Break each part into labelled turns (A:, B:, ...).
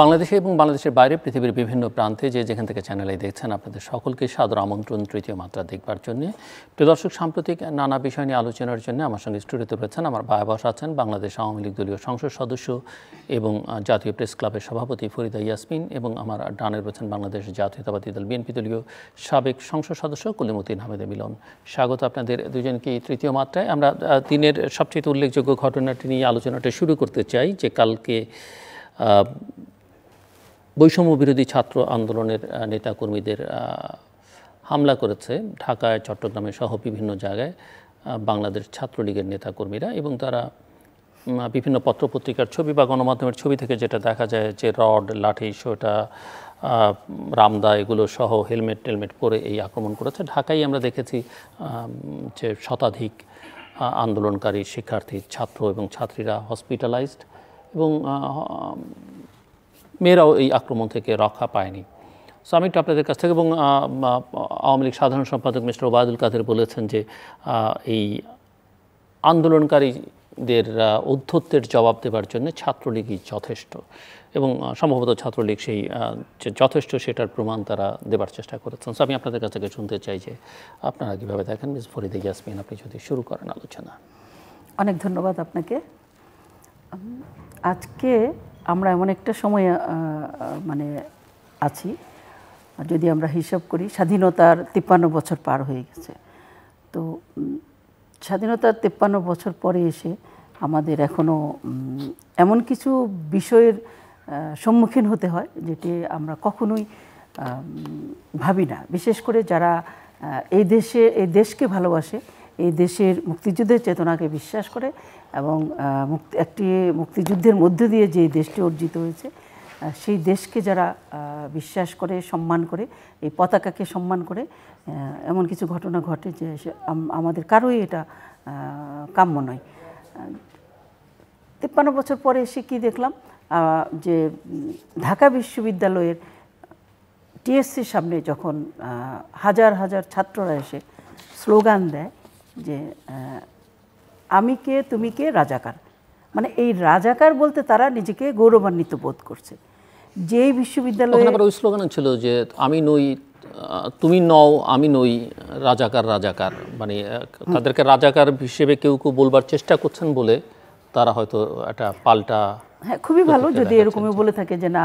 A: বাংলাদেশে এবং বাংলাদেশের বাইরে পৃথিবীর বিভিন্ন প্রান্তে যেখান থেকে চ্যানেলে দেখছেন আপনাদের সকলকে সাদর আমন্ত্রণ তৃতীয় মাত্রা দেখবার জন্য। প্রিয় দর্শক, সাম্প্রতিক নানা বিষয় নিয়ে আলোচনার জন্য আমার সঙ্গে স্টুডিওতে রয়েছেন আমার বায়াবাস আছেন বাংলাদেশ আওয়ামী লীগ দলীয় সংসদ সদস্য এবং জাতীয় প্রেস ক্লাবের সভাপতি ফরিদা ইয়াসমিন, এবং আমার ডানে রয়েছেন বাংলাদেশ জাতীয়তাবাদী দল বিএনপি দলীয় সাবেক সংসদ সদস্য কলিমুদ্দিন হামেদে মিলন। স্বাগত আপনাদের দুজনকে তৃতীয় মাত্রায়। আমরা দিনের সবচেয়ে উল্লেখযোগ্য ঘটনাটি নিয়ে আলোচনাটা শুরু করতে চাই, যে কালকে বৈষম্য বিরোধী ছাত্র আন্দোলনের নেতাকর্মীদের হামলা করেছে ঢাকায়, চট্টগ্রামে সহ বিভিন্ন জায়গায় বাংলাদেশ ছাত্রলীগের নেতাকর্মীরা, এবং তারা বিভিন্ন পত্রপত্রিকার ছবি বা গণমাধ্যমের ছবি থেকে যেটা দেখা যায় যে রড, লাঠি, সোটা, রামদা এগুলো সহ হেলমেট টেলমেট পরে এই আক্রমণ করেছে। ঢাকায় আমরা দেখেছি যে শতাধিক আন্দোলনকারী শিক্ষার্থী, ছাত্র এবং ছাত্রীরা হসপিটালাইজড, এবং মেয়েরাও এই আক্রমণ থেকে রক্ষা পায়নি। সো আমি একটু আপনাদের কাছ থেকে, এবং আওয়ামী লীগ সাধারণ সম্পাদক মিস্টার ওবায়দুল কাদের বলেছেন যে এই আন্দোলনকারীদের ঔদ্ধত্যের জবাব দেওয়ার জন্য ছাত্রলীগই যথেষ্ট, এবং সম্ভবত ছাত্রলীগ সেই যে যথেষ্ট সেটার প্রমাণ তারা দেবার চেষ্টা করেছেন। সো আমি আপনাদের কাছ থেকে শুনতে চাই যে আপনারা কীভাবে দেখেন। মিস ফরিদা ইয়াসমিন, আপনি যদি শুরু করেন আলোচনা।
B: অনেক ধন্যবাদ আপনাকে। আজকে আমরা এমন একটা সময় আছি, যদি আমরা হিসাব করি স্বাধীনতার 53 বছর পার হয়ে গেছে। তো স্বাধীনতার 53 বছর পরে এসে আমাদের এখনও এমন কিছু বিষয়ের সম্মুখীন হতে হয় যেটি আমরা কখনোই ভাবি না। বিশেষ করে যারা এই দেশকে ভালোবাসে, এই দেশের মুক্তিযুদ্ধের চেতনাকে বিশ্বাস করে, এবং একটি মুক্তিযুদ্ধের মধ্য দিয়ে যে দেশটি অর্জিত হয়েছে সেই দেশকে যারা বিশ্বাস করে, সম্মান করে, এই পতাকাকে সম্মান করে, এমন কিছু ঘটনা ঘটে যে আমাদের কারোই এটা কাম্য নয়। 53 বছর পরে এসে কি দেখলাম, যে ঢাকা বিশ্ববিদ্যালয়ের টিএসসির সামনে যখন হাজার হাজার ছাত্ররা এসে স্লোগান দেয় যে আমি কে, তুমি কে, রাজাকার। মানে এই রাজাকার বলতে তারা নিজেকে গৌরবান্বিত বোধ করছে। যেই বিশ্ববিদ্যালয়ে
A: ওই স্লোগান ছিল যে আমি নই, তুমি নও, আমি নই, রাজাকার রাজাকার, মানে তাদেরকে রাজাকার হিসেবে কেউ কেউ বলবার চেষ্টা করছেন বলে তারা হয়তো একটা পাল্টা।
B: হ্যাঁ, খুবই ভালো যদি এরকমই বলে থাকে যে না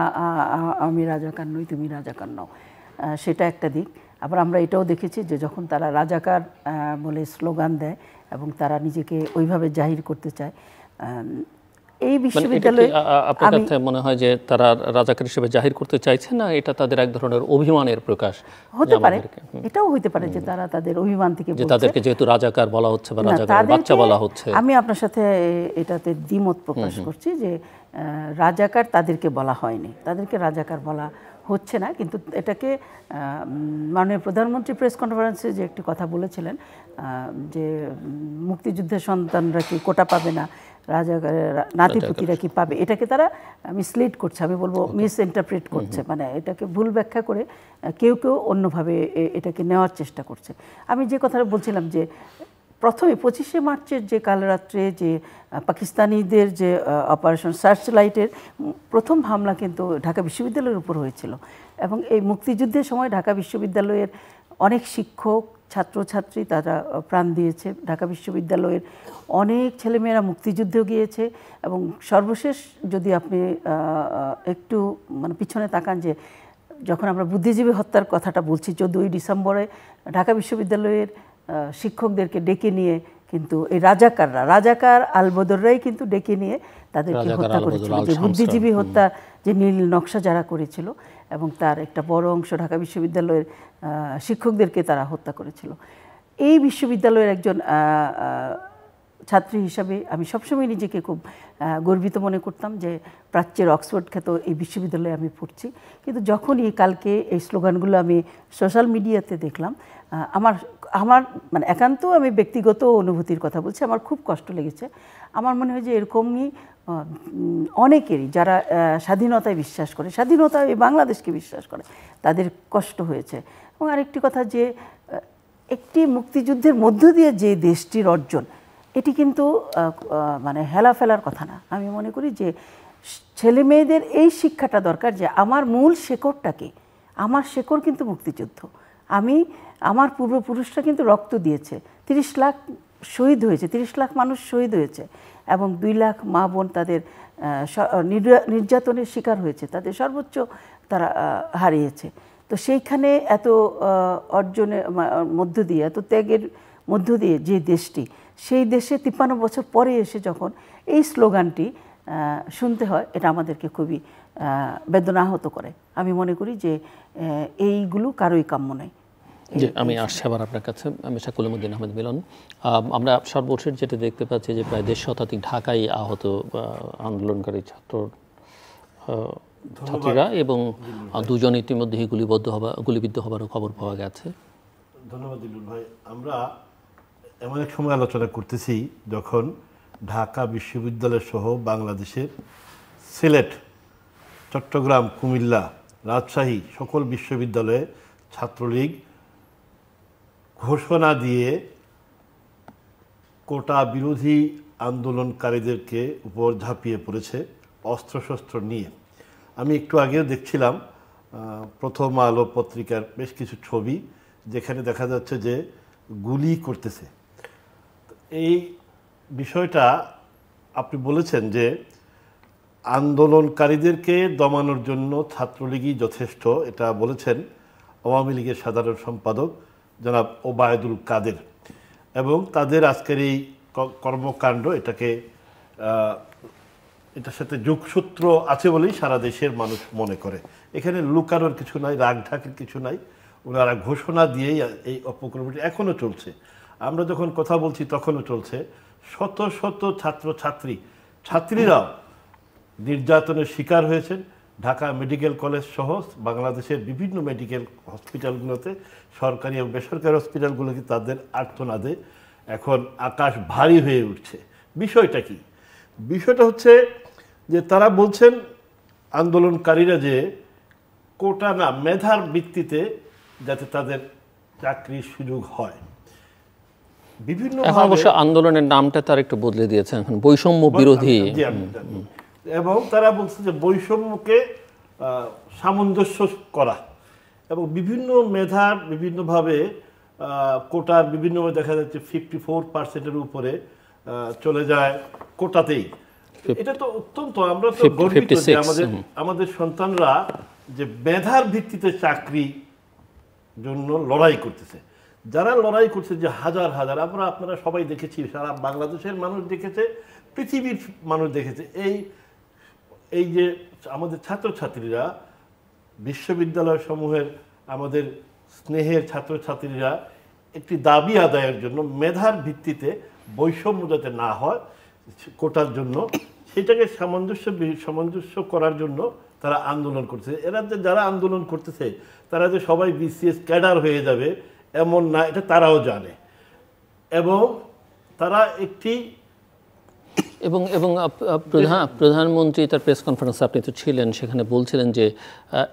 B: আমি রাজাকার নই, তুমি রাজাকার নও, সেটা একটা দিক। আবার আমরা এটাও দেখেছি যে যখন তারা রাজাকার বলে স্লোগান দেয় এবং তারা নিজেকে ওইভাবে জাহির করতে চায়, এই বিশ্ববিদ্যালয়ে
A: আপনার কাছে মনে হয় যে তারা রাজাকার হিসেবে জাহির করতে চাইছে না, এটা তাদের এক ধরনের অভিমানের প্রকাশ
B: হতে পারে। এটাও হতে পারে যে তারা তাদের অভিমান থেকে বলছে,
A: তাদেরকে যেহেতু রাজাকার বলা হচ্ছে বা রাজাকার বাচ্চা বলা হচ্ছে।
B: আমি আপনার সাথে এটাতে দ্বিমত প্রকাশ করছি যে রাজাকার তাদেরকে বলা হয়নি, তাদেরকে রাজাকার বলা হচ্ছে না। কিন্তু এটাকে মাননীয় প্রধানমন্ত্রী প্রেস কনফারেন্সে যে একটি কথা বলেছিলেন যে মুক্তিযুদ্ধের সন্তানরা কি কোটা পাবে না, রাজাকারের নাতিপুতিরা কি পাবে, এটাকে তারা মিসলিড করছে, আমি বলবো মিস ইন্টারপ্রেট করছে। মানে এটাকে ভুল ব্যাখ্যা করে কেউ কেউ অন্যভাবে এটাকে নেওয়ার চেষ্টা করছে। আমি যে কথাটা বলছিলাম যে প্রথমে 25শে মার্চের যে কাল রাত্রে যে পাকিস্তানিদের যে অপারেশন সার্চ লাইটের প্রথম হামলা কিন্তু ঢাকা বিশ্ববিদ্যালয়ের উপর হয়েছিল, এবং এই মুক্তিযুদ্ধের সময় ঢাকা বিশ্ববিদ্যালয়ের অনেক শিক্ষক, ছাত্রছাত্রী তারা প্রাণ দিয়েছে। ঢাকা বিশ্ববিদ্যালয়ের অনেক ছেলেমেয়েরা মুক্তিযুদ্ধেও গিয়েছে, এবং সর্বশেষ যদি আপনি একটু পিছনে তাকান যে যখন আমরা বুদ্ধিজীবী হত্যার কথাটা বলছি, 14ই ডিসেম্বরে ঢাকা বিশ্ববিদ্যালয়ের শিক্ষকদেরকে ডেকে নিয়ে কিন্তু এই রাজাকার আলবদররাই কিন্তু ডেকে নিয়ে তাদেরকে হত্যা করেছিল, যে বুদ্ধিজীবী হত্যা যে নীল নকশা যারা করেছিল, এবং তার একটা বড় অংশ ঢাকা বিশ্ববিদ্যালয়ের শিক্ষকদেরকে তারা হত্যা করেছিল। এই বিশ্ববিদ্যালয়ের একজন ছাত্রী হিসাবে আমি সবসময় নিজেকে খুব গর্বিত মনে করতাম যে প্রাচ্যের অক্সফোর্ড খ্যাত এই বিশ্ববিদ্যালয়ে আমি পড়ছি। কিন্তু যখনই কালকে এই স্লোগানগুলো আমি সোশ্যাল মিডিয়াতে দেখলাম, আমার একান্ত আমি ব্যক্তিগত অনুভূতির কথা বলছি, আমার খুব কষ্ট লেগেছে। আমার মনে হয় যে এরকমই অনেকেরই যারা স্বাধীনতায় বিশ্বাস করে, স্বাধীনতা এই বাংলাদেশকে বিশ্বাস করে, তাদের কষ্ট হয়েছে। এবং আরেকটি কথা যে একটি মুক্তিযুদ্ধের মধ্য দিয়ে যে দেশটির অর্জন, এটি কিন্তু হেলা ফেলার কথা না। আমি মনে করি যে ছেলে মেয়েদের এই শিক্ষাটা দরকার যে আমার মূল শেকড়টা কি, আমার শেকড় কিন্তু মুক্তিযুদ্ধ, আমার পূর্বপুরুষরা কিন্তু রক্ত দিয়েছে, 30 লাখ শহীদ হয়েছে, 30 লাখ মানুষ শহীদ হয়েছে এবং 2 লাখ মা বোন তাদের নির্যাতনের শিকার হয়েছে, তাদের সর্বোচ্চ তারা হারিয়েছে। তো সেইখানে এত অর্জনের মধ্য দিয়ে, এত ত্যাগের মধ্য দিয়ে যে দেশটি, সেই দেশে 53 বছর পরে এসে যখন এই স্লোগানটি শুনতে হয়, এটা আমাদেরকে খুবই বেদনাহত করে। আমি মনে করি যে এইগুলো কারোই কাম্য নয়।
A: জি, আমি আসছি আবার আপনার কাছে। আমি শাকুলুদ্দিন আহমেদ মিলন। আমরা সর্বশেষ যেটা দেখতে পাচ্ছি যে প্রায় 1.5 শতাধিক ঢাকায় আহত আন্দোলনকারী ছাত্রীরা এবং 2 জন ইতিমধ্যেই গুলিবিদ্ধ হবারও খবর পাওয়া গেছে।
C: ধন্যবাদ দিলুন ভাই। আমরা এমন এক সময় আলোচনা করতেছি যখন ঢাকা বিশ্ববিদ্যালয় সহ বাংলাদেশের সিলেট, চট্টগ্রাম, কুমিল্লা, রাজশাহী সকল বিশ্ববিদ্যালয়ে ছাত্রলীগ ঘোষণা দিয়ে কোটা বিরোধী আন্দোলনকারীদেরকে উপর ঝাঁপিয়ে পড়েছে অস্ত্রশস্ত্র নিয়ে। আমি একটু আগেও দেখছিলাম প্রথম আলো পত্রিকার বেশ কিছু ছবি, যেখানে দেখা যাচ্ছে যে গুলি করতেছে। এই বিষয়টা আপনি বলেছেন যে আন্দোলনকারীদেরকে দমানোর জন্য ছাত্রলীগই যথেষ্ট, এটা বলেছেন আওয়ামী লীগের সাধারণ সম্পাদক জনাব ওবায়দুল কাদের, এবং তাদের আজকের এই কর্মকাণ্ড এটার সাথে যোগসূত্র আছে বলেই সারা দেশের মানুষ মনে করে। এখানে লুকানোর কিছু নাই, রাগ ঢাকের কিছু নাই। ওনারা ঘোষণা দিয়েই এই অপকর্মটি এখনও চলছে। আমরা যখন কথা বলছি তখনও চলছে। শত শত ছাত্রীরাও নির্যাতনের শিকার হয়েছেন। ঢাকা মেডিকেল কলেজ সহ বাংলাদেশের বিভিন্ন মেডিকেল হসপিটালগুলোতে, সরকারি এবং বেসরকারি হসপিটালগুলোতে তাদের আর্তনাদে এখন আকাশ ভারী হয়ে উঠছে। বিষয়টা কি? বিষয়টা হচ্ছে যে তারা বলছেন আন্দোলনকারীরা যে কোটা না, মেধার ভিত্তিতে যাতে তাদের চাকরির সুযোগ হয়। বিভিন্ন
A: অবশ্য আন্দোলনের নামটা তার একটু বদলে দিয়েছেন, এখন বৈষম্য বিরোধী।
C: এবং তারা বলছে যে বৈষম্যকে সামঞ্জস্য করা, এবং বিভিন্ন মেধার বিভিন্নভাবে কোটার বিভিন্নভাবে দেখা যাচ্ছে 54%-এর উপরে চলে যায় কোটাতেই। এটা তো অত্যন্ত, আমরা তো গর্বিত যে আমাদের সন্তানরা যে মেধার ভিত্তিতে চাকরি জন্য লড়াই করতেছে। যারা লড়াই করছে যে হাজার হাজার, আপনারা সবাই দেখেছি, সারা বাংলাদেশের মানুষ দেখেছে, পৃথিবীর মানুষ দেখেছে, এই যে আমাদের ছাত্রছাত্রীরা, বিশ্ববিদ্যালয় সমূহের আমাদের স্নেহের ছাত্রছাত্রীরা একটি দাবি আদায়ের জন্য মেধার ভিত্তিতে বৈষম্য যাতে না হয় কোটার জন্য, সেটাকে সামঞ্জস্য করার জন্য তারা আন্দোলন করছে। এরা যে যারা আন্দোলন করতেছে তারা যে সবাই বিসিএস ক্যাডার হয়ে যাবে এমন না, এটা তারাও জানে। এবং তারা একটি
A: এবং প্রধানমন্ত্রী তার প্রেস কনফারেন্সে, আপনি তো ছিলেন, সেখানে বলছিলেন যে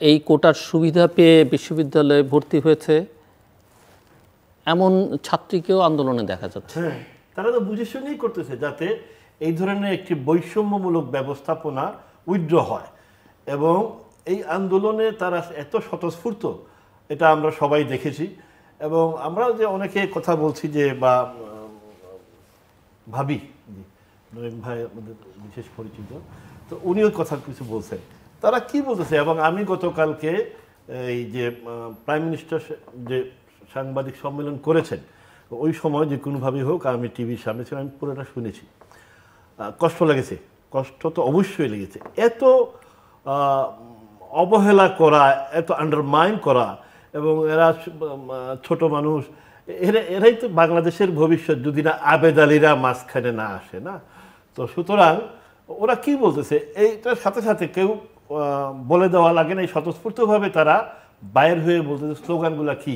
A: এই কোটার সুবিধা পেয়ে বিশ্ববিদ্যালয়ে ভর্তি হয়েছে এমন ছাত্রীকেও আন্দোলনে দেখা যাচ্ছে।
C: হ্যাঁ, তারা তো বুঝে শুনেই করতেছে যাতে এই ধরনের একটি বৈষম্যমূলক ব্যবস্থাপনা উইথড্র হয়। এবং এই আন্দোলনে তারা এত স্বতঃস্ফূর্ত, এটা আমরা সবাই দেখেছি। এবং আমরা যে অনেকে কথা বলছি যে, বা ভাবি নয়ন ভাই আমাদের বিশেষ পরিচিত, তো উনিও কথা কিছু বলছেন। তারা কি বলতেছে, এবং আমি গতকালকে এই যে প্রাইম মিনিস্টার যে সাংবাদিক সম্মেলন করেছেন, ওই সময় যে কোনোভাবেই হোক আমি টিভির সামনে ছিলাম, আমি পুরোটা শুনেছি। কষ্ট লেগেছে, কষ্ট তো অবশ্যই লেগেছে। এত অবহেলা করা, এত আন্ডারমাইন করা, এবং এরা ছোট মানুষ, এরাই তো বাংলাদেশের ভবিষ্যৎ, যদি না আবেদ আলীরা মাঝখানে না আসে না। তো সুতরাং ওরা কি বলতেছে, এইটার সাথে সাথে কেউ বলে দেওয়া লাগে না, এই স্বতঃস্ফূর্তভাবে তারা বাইর হয়ে বলতেছে। স্লোগানগুলো কি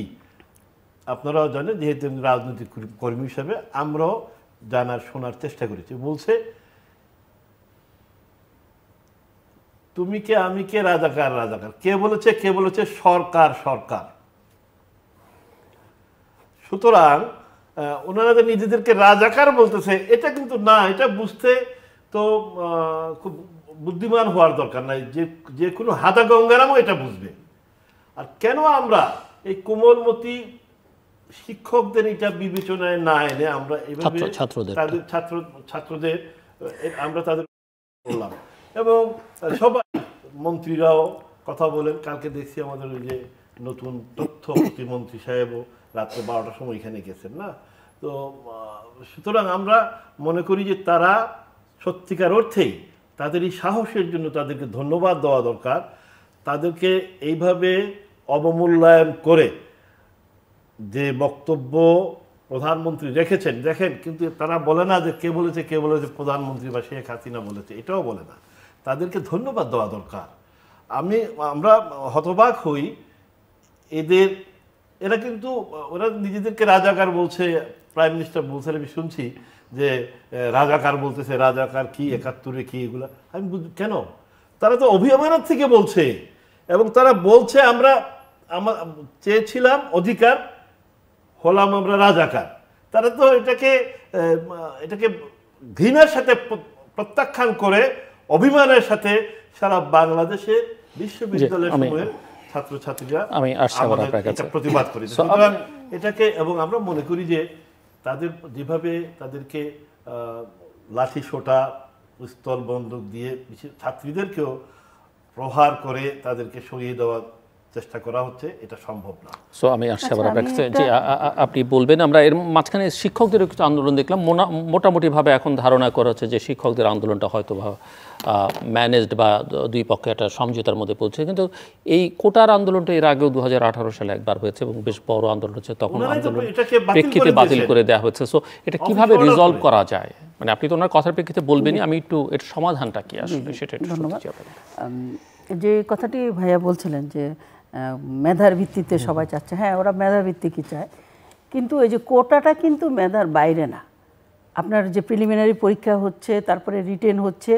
C: আপনারাও জানেন, যেহেতু রাজনৈতিক কর্মী হিসাবে আমরাও জানার শোনার চেষ্টা করেছি। বলছে, তুমি কে, আমি কে, রাজাকার রাজাকার। কে বলেছে সরকার সরকার। সুতরাং ওনারা যে নিজেদেরকে রাজাকার বলতেছে, এটা কিন্তু না, এটা বুঝতে তো খুব বুদ্ধিমান হওয়ার দরকার নাই, যে কোনো হাদা গঙ্গারামও এটা বুঝবে। আর কেন আমরা এই কোমলমতি শিক্ষকদের এটা বিবেচনায় না এনে আমরা এইভাবে ছাত্রদের আমরা তাদের বললাম, এবং সবাই মন্ত্রীরাও কথা বলেন। কালকে দেখছি আমাদের ওই যে নতুন তথ্য প্রতিমন্ত্রী সাহেবও রাত্রে 12টার সময় এখানে গেছেন না। তো সুতরাং আমরা মনে করি যে তারা সত্যিকার অর্থেই তাদের এই সাহসের জন্য তাদেরকে ধন্যবাদ দেওয়া দরকার। তাদেরকে এইভাবে অবমূল্যায়ন করে যে বক্তব্য প্রধানমন্ত্রী রেখেছেন, দেখেন কিন্তু তারা বলে না যে কে বলেছে প্রধানমন্ত্রী বা শেখ হাসিনা বলেছে, এটাও বলে না। তাদেরকে ধন্যবাদ দেওয়া দরকার। আমরা হতবাক হই এরা কিন্তু ওরা নিজেদেরকে রাজাকার বলছে, প্রাইম মিনিস্টার বলছেন, আমি শুনছি যে রাজাকার বলতেছে, রাজাকার কি 71-এ কি এগুলা, আমি কেন? তারা তো অভিমানের থেকে বলছে, এবং তারা বলছে আমরা চেয়েছিলাম অধিকার, হলাম আমরা রাজাকার। তারা তো এটাকে ঘৃণার সাথে প্রত্যাখ্যান করে অভিমানের সাথে সারা বাংলাদেশের বিশ্ববিদ্যালয় সমূহের ছাত্রছাত্রীরা প্রতিবাদ করে। সুতরাং এটাকে, এবং আমরা মনে করি যে তাদের যেভাবে তাদেরকে লাঠি সোটা, পিস্তল, বন্দুক দিয়ে ছাত্রীদেরকেও প্রহার করে তাদেরকে সরিয়ে দেওয়ার চেষ্টা করা হচ্ছে, এটা সম্ভব না।
A: সো আমি আশাবাদ আপনার কাছে যে আপনি বলবেন। আমরা এর মাঝখানে শিক্ষকদের কিছু আন্দোলন দেখলাম, মোটামুটিভাবে এখন ধারণা করা হচ্ছে যে শিক্ষকদের আন্দোলনটা হয়তো ম্যানেজড বা দুই পক্ষে একটা সমঝোতার মধ্যে পৌঁছে। কিন্তু এই কোটার আন্দোলনটা এর আগেও 2018 সালে একবার হয়েছে এবং বেশ বড় আন্দোলন হচ্ছে, তখন আন্দোলন প্রেক্ষিতে বাতিল করে দেওয়া হয়েছে। সো এটা কিভাবে রিজলভ করা যায়, মানে আপনি তো ওনার কথার প্রেক্ষিতে বলবেনই, আমি একটু এর সমাধানটা কি আসলে সেটা একটু শুনতে চাই।
B: যে কথাটি ভাইয়া বলছিলেন যে মেধার ভিত্তিতে সবাই চাচ্ছে, হ্যাঁ ওরা মেধার ভিত্তিকই চায়, কিন্তু এই যে কোটাটা কিন্তু মেধার বাইরে না। আপনার যে প্রিলিমিনারি পরীক্ষা হচ্ছে, তারপরে রিটেন হচ্ছে,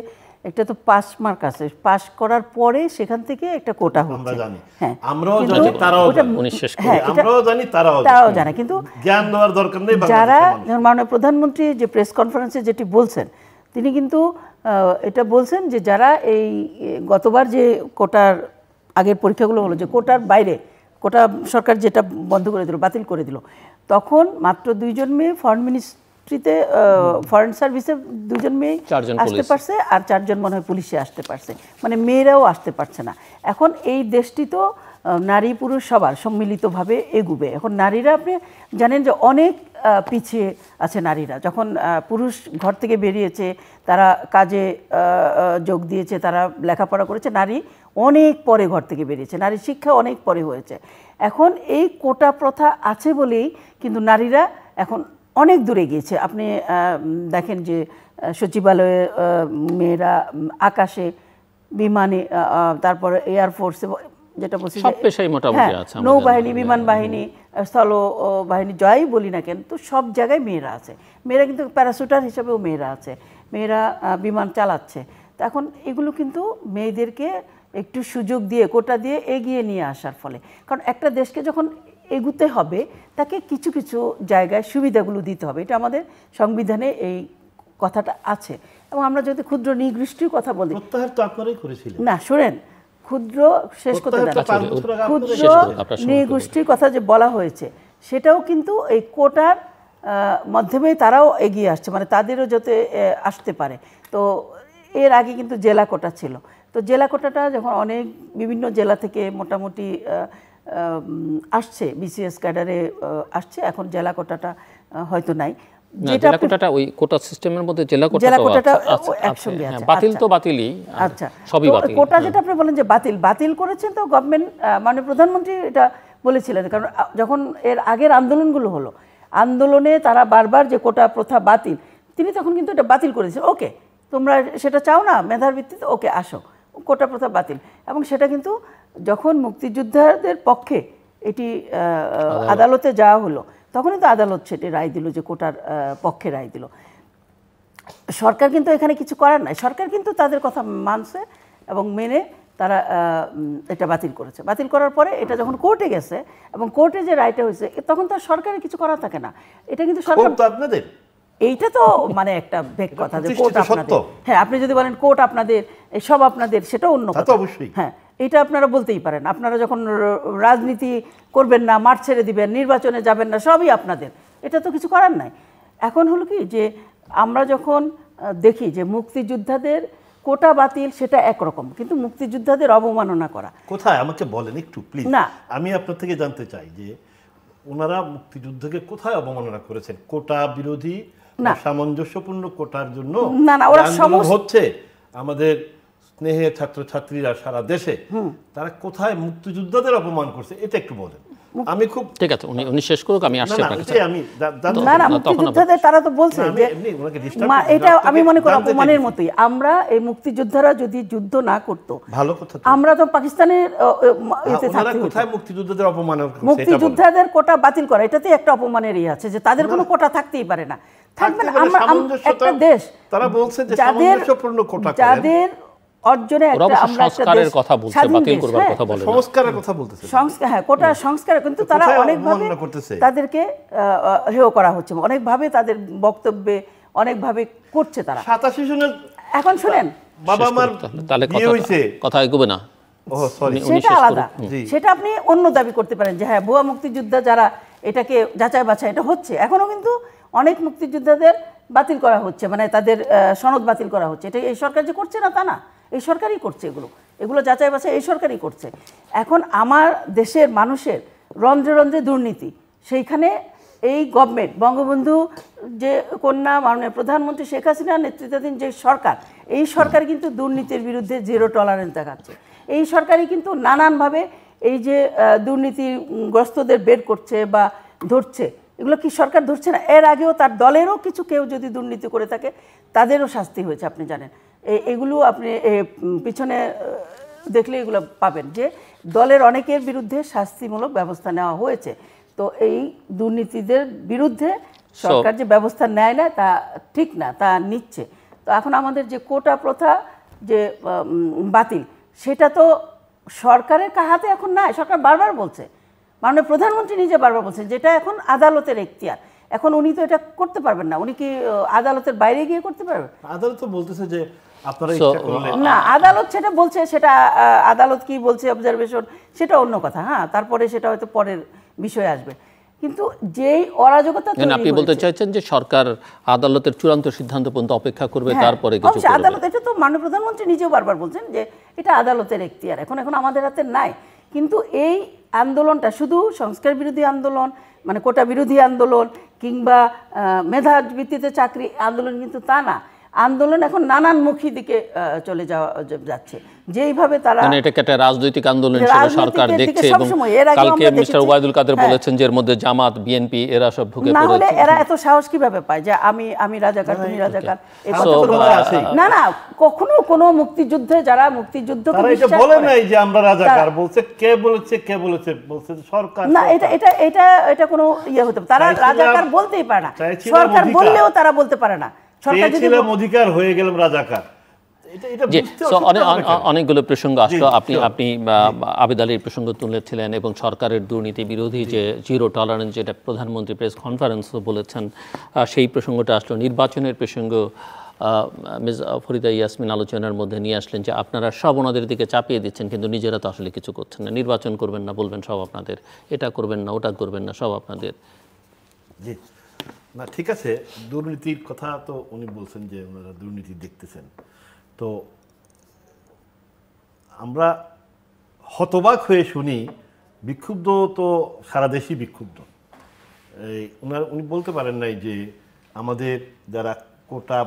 B: একটা তো পাস মার্ক আছে, পাস করার পরে সেখান থেকে একটা কোটা হচ্ছে।
C: হ্যাঁ, আমরাও জানি, তারাও জানে, কিন্তু জ্ঞান দেওয়ার দরকার নেই।
B: যারা মাননীয় প্রধানমন্ত্রী যে প্রেস কনফারেন্সে যেটি বলছেন, তিনি কিন্তু এটা বলছেন যে যারা এই গতবার যে কোটার আগের পরীক্ষাগুলো হলো, যে কোটার বাইরে, কোটা সরকার যেটা বন্ধ করে দিল, বাতিল করে দিল, তখন মাত্র 2 জন মেয়ে ফরেন মিনিস্ট্রিতে, ফরেন সার্ভিসে 2 জন মেয়ে আসতে পারছে, আর 4 জন মনে হয় পুলিশে আসতে পারছে, মানে মেয়েরাও আসতে পারছে না। এখন এই দেশটি তো নারী পুরুষ সবার সম্মিলিতভাবে এগুবে। এখন নারীরা, আপনি জানেন যে অনেক পিছিয়ে আছে নারীরা। যখন পুরুষ ঘর থেকে বেরিয়েছে, তারা কাজে যোগ দিয়েছে, তারা লেখাপড়া করেছে, নারী অনেক পরে ঘর থেকে বেরিয়েছে, নারী শিক্ষা অনেক পরে হয়েছে। এখন এই কোটা প্রথা আছে বলেই কিন্তু নারীরা এখন অনেক দূরে গিয়েছে। আপনি দেখেন যে সচিবালয়ে মেয়েরা, আকাশে, বিমানে, তারপরে এয়ারফোর্সে, যেটা বলছি নৌবাহিনী, বিমান বাহিনী, স্থল বাহিনী, যাই বলি না কেন, তো সব জায়গায় মেয়েরা আছে। মেয়েরা কিন্তু প্যারাশুটার হিসাবেও মেয়েরা আছে, মেয়েরা বিমান চালাচ্ছে। তো এখন এগুলো কিন্তু মেয়েদেরকে একটু সুযোগ দিয়ে, কোটা দিয়ে এগিয়ে নিয়ে আসার ফলে, কারণ একটা দেশকে যখন এগুতে হবে তাকে কিছু কিছু জায়গায় সুবিধাগুলো দিতে হবে, এটা আমাদের সংবিধানে এই কথাটা আছে। এবং আমরা যদি ক্ষুদ্র নৃগোষ্ঠীর কথা বলি,
C: প্রত্যাহার তো আপনারাই করেছিলেন
B: না, শোনেন, ক্ষুদ্র শেষ করতে দেন, ক্ষুদ্র নৃগোষ্ঠীর কথা যে বলা হয়েছে, সেটাও কিন্তু এই কোটার মাধ্যমে তারাও এগিয়ে আসছে, মানে তাদেরও যাতে আসতে পারে। তো এর আগে কিন্তু জেলা কোটা ছিল, তো জেলা কোটাটা যখন অনেক বিভিন্ন জেলা থেকে মোটামুটি আসছে, বিসিএস ক্যাডারে আসছে, এখন জেলা কোটাটা হয়তো নাই।
A: জেলা কোটাটা ওই কোটা সিস্টেমের মধ্যে জেলা কোটাটা
B: একসঙ্গে আছে,
A: বাতিল তো বাতিলই,
B: আচ্ছা
A: সবই বাতিল।
B: কোটা যেটা আপনি বলেন যে বাতিল করেছেন, তো গভর্নমেন্ট, মানে প্রধানমন্ত্রী এটা বলেছিলেন, কারণ যখন এর আগের আন্দোলনগুলো হলো, আন্দোলনে তারা বারবার যে কোটা প্রথা বাতিল, তিনি তখন কিন্তু এটা বাতিল করেছেন। ওকে, তোমরা সেটা চাও না মেধার ভিত্তিতে, ওকে আসো, কোটা প্রথা বাতিল। এবং সেটা কিন্তু যখন মুক্তিযোদ্ধাদের পক্ষে এটি আদালতে যাওয়া হলো, তখনই তো আদালত সেটি রায় দিল, যে কোটার পক্ষে রায় দিল। সরকার কিন্তু এখানে কিছু করার নাই, সরকার কিন্তু তাদের কথা মানছে এবং মেনে তারা এটা বাতিল করেছে। বাতিল করার পরে এটা যখন কোর্টে গেছে এবং কোর্টে যে রায়টা হয়েছে, তখন তো সরকারের কিছু করা থাকে না। এটা কিন্তু সরকার, এইটা তো মানে একটা বেক কথা যে কোর্ট
C: প্রতিষ্ঠিত
B: আপনাদের,
C: সত্য।
B: হ্যাঁ আপনি যদি বলেন কোর্ট আপনাদের, সব আপনাদের, সেটা অন্য
C: তা তো
B: কথা।
C: অবশ্যই।
B: হ্যাঁ, এটা আপনারা বলতেই পারেন। আপনারা যখন রাজনীতি করবেন না, মাঠ ছেড়ে দিবেন, নির্বাচনে যাবেন না, সবই আপনাদের, এটা তো কিছু করার নাই। এখন হলো কি যে আমরা যখন দেখি যে মুক্তিযোদ্ধাদের কোটা বাতিল সেটা একরকম, কিন্তু মুক্তিযোদ্ধাদের অবমাননা করা
C: কোথায় আমাকে বলেন একটু প্লিজ।
B: না।
C: আমি আপনার থেকে জানতে চাই যে ওনারা মুক্তিযুদ্ধকে কোথায় অবমাননা করেছেন? কোটা বিরোধী
B: না।
C: সামঞ্জস্যপূর্ণ কোটার জন্য
B: না, না, ওরা
C: যে আন্দোলন
B: সমস্ত-
C: হচ্ছে আমাদের স্নেহের ছাত্রছাত্রীরা সারা দেশে, তারা কোথায় মুক্তিযোদ্ধাদের অপমান করছে এটা একটু বলেন। আমি খুব
A: ঠিক আছে, উনি শেষ করুক, আমি
C: না
A: আসছি
C: না
A: আপনার কাছে।
C: এটাই আমি জানতে
B: না না,
C: চাই।
B: মুক্তিযোদ্ধাদের তারা তো বলছে
C: না, আমি
B: যে
C: এমনি ওনাকে disturb
B: মা,
C: করছি,
B: এটা
C: আপনাকে
B: আমি মনে করি
C: জানতে
B: অপমানের
C: চাইছি।
B: মতোই। আমরা এই মুক্তিযোদ্ধারা যদি যুদ্ধ না করতো,
C: ভালো কথা তো।
B: আমরা তো পাকিস্তানের এতে
C: ওনারা
B: থাকতে হতো।
C: কোথায় মুক্তিযোদ্ধাদের অপমান করছে এটা বলেন।
B: মুক্তিযোদ্ধাদের কোটা বাতিল করা, এটাতে একটা অপমানের আছে যে তাদের কোনো কোটা থাকতেই পারে না। থাকবে না। আমরা একটা দেশ,
C: তারা বলছে যে
B: যাদের
C: সামঞ্জস্যপূর্ণ কোটা করেন।
B: যাদের অর্জনে
A: ওরা
B: একটা
A: অবশ্য
B: আমরা একটা
A: সংস্কারের
B: দেশ,
A: কথা বলছে,
B: স্বাধীন
A: বাতিল
B: দেশ,
A: করবার
B: হ্যাঁ।
A: কথা বলে না।
C: সংস্কারের কথা বলতেছে।
B: সংস্কার, হ্যাঁ, কোটা সংস্কার, কিন্তু তারা
C: কোথায়
B: অনেকভাবে
C: অবমাননা করতেছে?
B: তাদেরকে হেয় করা হচ্ছে, অনেকভাবে তাদের বক্তব্যে অনেকভাবে করছে তারা।
C: 87 জনের
B: এখন শুনেন,
C: বাবা মার
A: তাহলে
C: বিয়ে হয়েছে।
A: কথা এগোবে না।
C: ও সরি,
A: উনি
B: সেটা
A: শেষ
B: আলাদা,
A: করুন।
C: জি।
B: সেটা আপনি অন্য দাবি করতে পারেন যে হ্যাঁ ভুয়া মুক্তিযোদ্ধা যারা, এটাকে যাচাই বাছাই এটা হচ্ছে। এখনো কিন্তু অনেক মুক্তিযোদ্ধাদের বাতিল করা হচ্ছে, মানে তাদের সনদ বাতিল করা হচ্ছে। এটা এই সরকার যে করছে না তা না, এই সরকারই করছে এগুলো যাচাই বাছাই এই সরকারই করছে। এখন আমার দেশের মানুষের রন্ধ্রে রন্ধ্রে দুর্নীতি, সেইখানে এই গভর্নমেন্ট, বঙ্গবন্ধু যে কন্যা মাননীয় প্রধানমন্ত্রী শেখ হাসিনার নেতৃত্বাধীন যে সরকার, এই সরকার কিন্তু দুর্নীতির বিরুদ্ধে জিরো টলারেন্স দেখাচ্ছে। এই সরকারই কিন্তু নানানভাবে এই যে দুর্নীতিগ্রস্তদের বের করছে বা ধরছে, এগুলো কি সরকার ধরছে না? এর আগেও তার দলেরও কিছু কেউ যদি দুর্নীতি করে থাকে তাদেরও শাস্তি হয়েছে, আপনি জানেন। এগুলো আপনি পিছনে দেখলে এগুলো পাবেন যে দলের অনেকের বিরুদ্ধে শাস্তিমূলক ব্যবস্থা নেওয়া হয়েছে। তো এই দুর্নীতিদের বিরুদ্ধে সরকার যে ব্যবস্থা নেয় না তা ঠিক না, তা নিচ্ছে। তো এখন আমাদের যে কোটা প্রথা যে বাতিল, সেটা তো সরকারের হাতে এখন নাই। সরকার বারবার বলছে, মাননীয় প্রধানমন্ত্রী নিজে বারবার বলছেন যেটা এখন আদালতের এখতিয়ার। এখন উনি তো এটা করতে পারবেন না। উনি কি আদালতের বাইরে গিয়ে করতে পারবেন?
C: আদালত তো বলতেছে যে আপনারা ইচ্ছা করলে।
B: না, আদালত যেটা বলছে সেটা আদালত কি বলছে, অবজারভেশন, সেটা অন্য কথা। হ্যাঁ, তারপরে সেটা হয়তো পরের বিষয় আসবে। কিন্তু যেই অরাজকতা তৈরি
A: আপনি বলতে
B: হয়েছে,
A: চাইছেন যে সরকার আদালতের চূড়ান্ত সিদ্ধান্ত পর্যন্ত অপেক্ষা করবে,
B: হ্যাঁ,
A: তারপরে কিছু
B: অবশ্যই
A: করবে।
B: আদালত, এটা তো মাননীয় প্রধানমন্ত্রী নিজেও বারবার বলছেন যে এটা আদালতের এখতিয়ার, এখন আমাদের হাতে নাই। কিন্তু এই আন্দোলনটা শুধু সংস্কার বিরোধী আন্দোলন, মানে কোটা বিরোধী আন্দোলন কিংবা মেধা ভিত্তিতে চাকরি আন্দোলন কিন্তু তা না। আন্দোলন এখন নানানমুখী দিকে চলে যাচ্ছে, যেইভাবে তারা
A: মানে এটাকে একটা রাজনৈতিক আন্দোলন হিসেবে সরকার
B: রাজনৈতিক দিকে
A: দেখছে। এবং
B: সবসময়, এর আগেও
A: কালকে
B: আমরা
A: মিস্টার
B: দেখেছি,
A: ওবায়দুল কাদের
B: হ্যাঁ,
A: বলেছেন যে এর মধ্যে জামাত, বিএনপি এরা সব ঢুকে
B: না হলে
A: পড়েছে।
B: এরা এত সাহস কিভাবে পায় যে আমি রাজাকার, তুমি রাজাকার, এই
C: So,
B: কথা বলা
C: আছেই।
B: না না, কখনো কোনো মুক্তিযুদ্ধে যারা মুক্তিযুদ্ধকে
C: তারা এটা
B: বিশ্বাস
C: বলে
B: করে,
C: নাই যে আমরা রাজাকার, বলছে কে বলেছে বলছে যে সরকার।
B: না, এটা কোনো ইয়ে হতে পারে। তারা
C: চাইছিলাম-
B: রাজাকার বলতেই পারে না।
C: চাইছিলাম
B: সরকার
C: অধিকার।
B: বললেও তারা বলতে পারে না। সরকার যদি
C: চেয়েছিলাম অধিকার, হয়ে গেলাম রাজাকার। এটা
A: জি,
C: বুঝতে
A: so
C: অসুবিধা হবে কেন?
A: অনেকগুলো প্রসঙ্গ আসলো।
C: জি,
A: আপনি আবেদ আলীর প্রসঙ্গ তুলেছিলেন এবং সরকারের দুর্নীতি বিরোধী যে জিরো টলারেন্স, যেটা প্রধানমন্ত্রী প্রেস কনফারেন্সও বলেছেন, সেই প্রসঙ্গটা আসলো। নির্বাচনের প্রসঙ্গ মিস ফরিদা ইয়াসমিন আলোচনার মধ্যে নিয়ে আসলেন যে আপনারা সব ওনাদের দিকে চাপিয়ে দিচ্ছেন, কিন্তু নিজেরা তো আসলে কিছু করছেন না। নির্বাচন করবেন না বলবেন সব আপনাদের, এটা করবেন না ওটা করবেন না সব আপনাদের।
C: জি, না ঠিক আছে, দুর্নীতির কথা তো উনি বলছেন যে ওনারা দুর্নীতি দেখতেছেন। তো আমরা হতবাক হয়ে শুনি, বিক্ষুব্ধ তো সারা দেশই বিক্ষুব্ধ। উনি বলতে পারেন নাই যে আমাদের যারা কোটা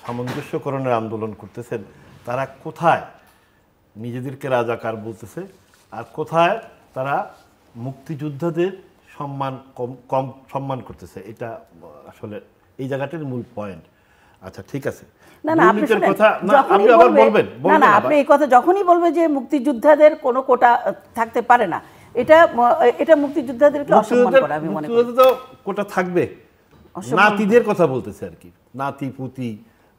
C: সামঞ্জস্যকরণের আন্দোলন করতেছেন তারা কোথায় নিজেদেরকে রাজাকার বলতেছে আর কোথায় তারা মুক্তিযোদ্ধাদের কম সম্মান করতেছে। এটা আসলে এই জায়গাটার মূল পয়েন্ট। আচ্ছা ঠিক আছে,
B: না না, আপনি
C: দুর্নীতির
B: শুনেন,
C: কথা না,
B: যখনই
C: আপনি আবার
B: বলবে,
C: বলবেন
B: না
C: আবার।
B: আপনি এই কথা যখনই বলবে যে মুক্তিযোদ্ধাদের কোনো কোটা থাকতে পারে না, এটা মুক্তিযোদ্ধাদেরকে অসম্মান করা আমি মনে করি।
C: মুক্তিযোদ্ধা তো কোটা থাকবে, নাতিদের কথা বলতেছে আর কি, নাতি পুতি।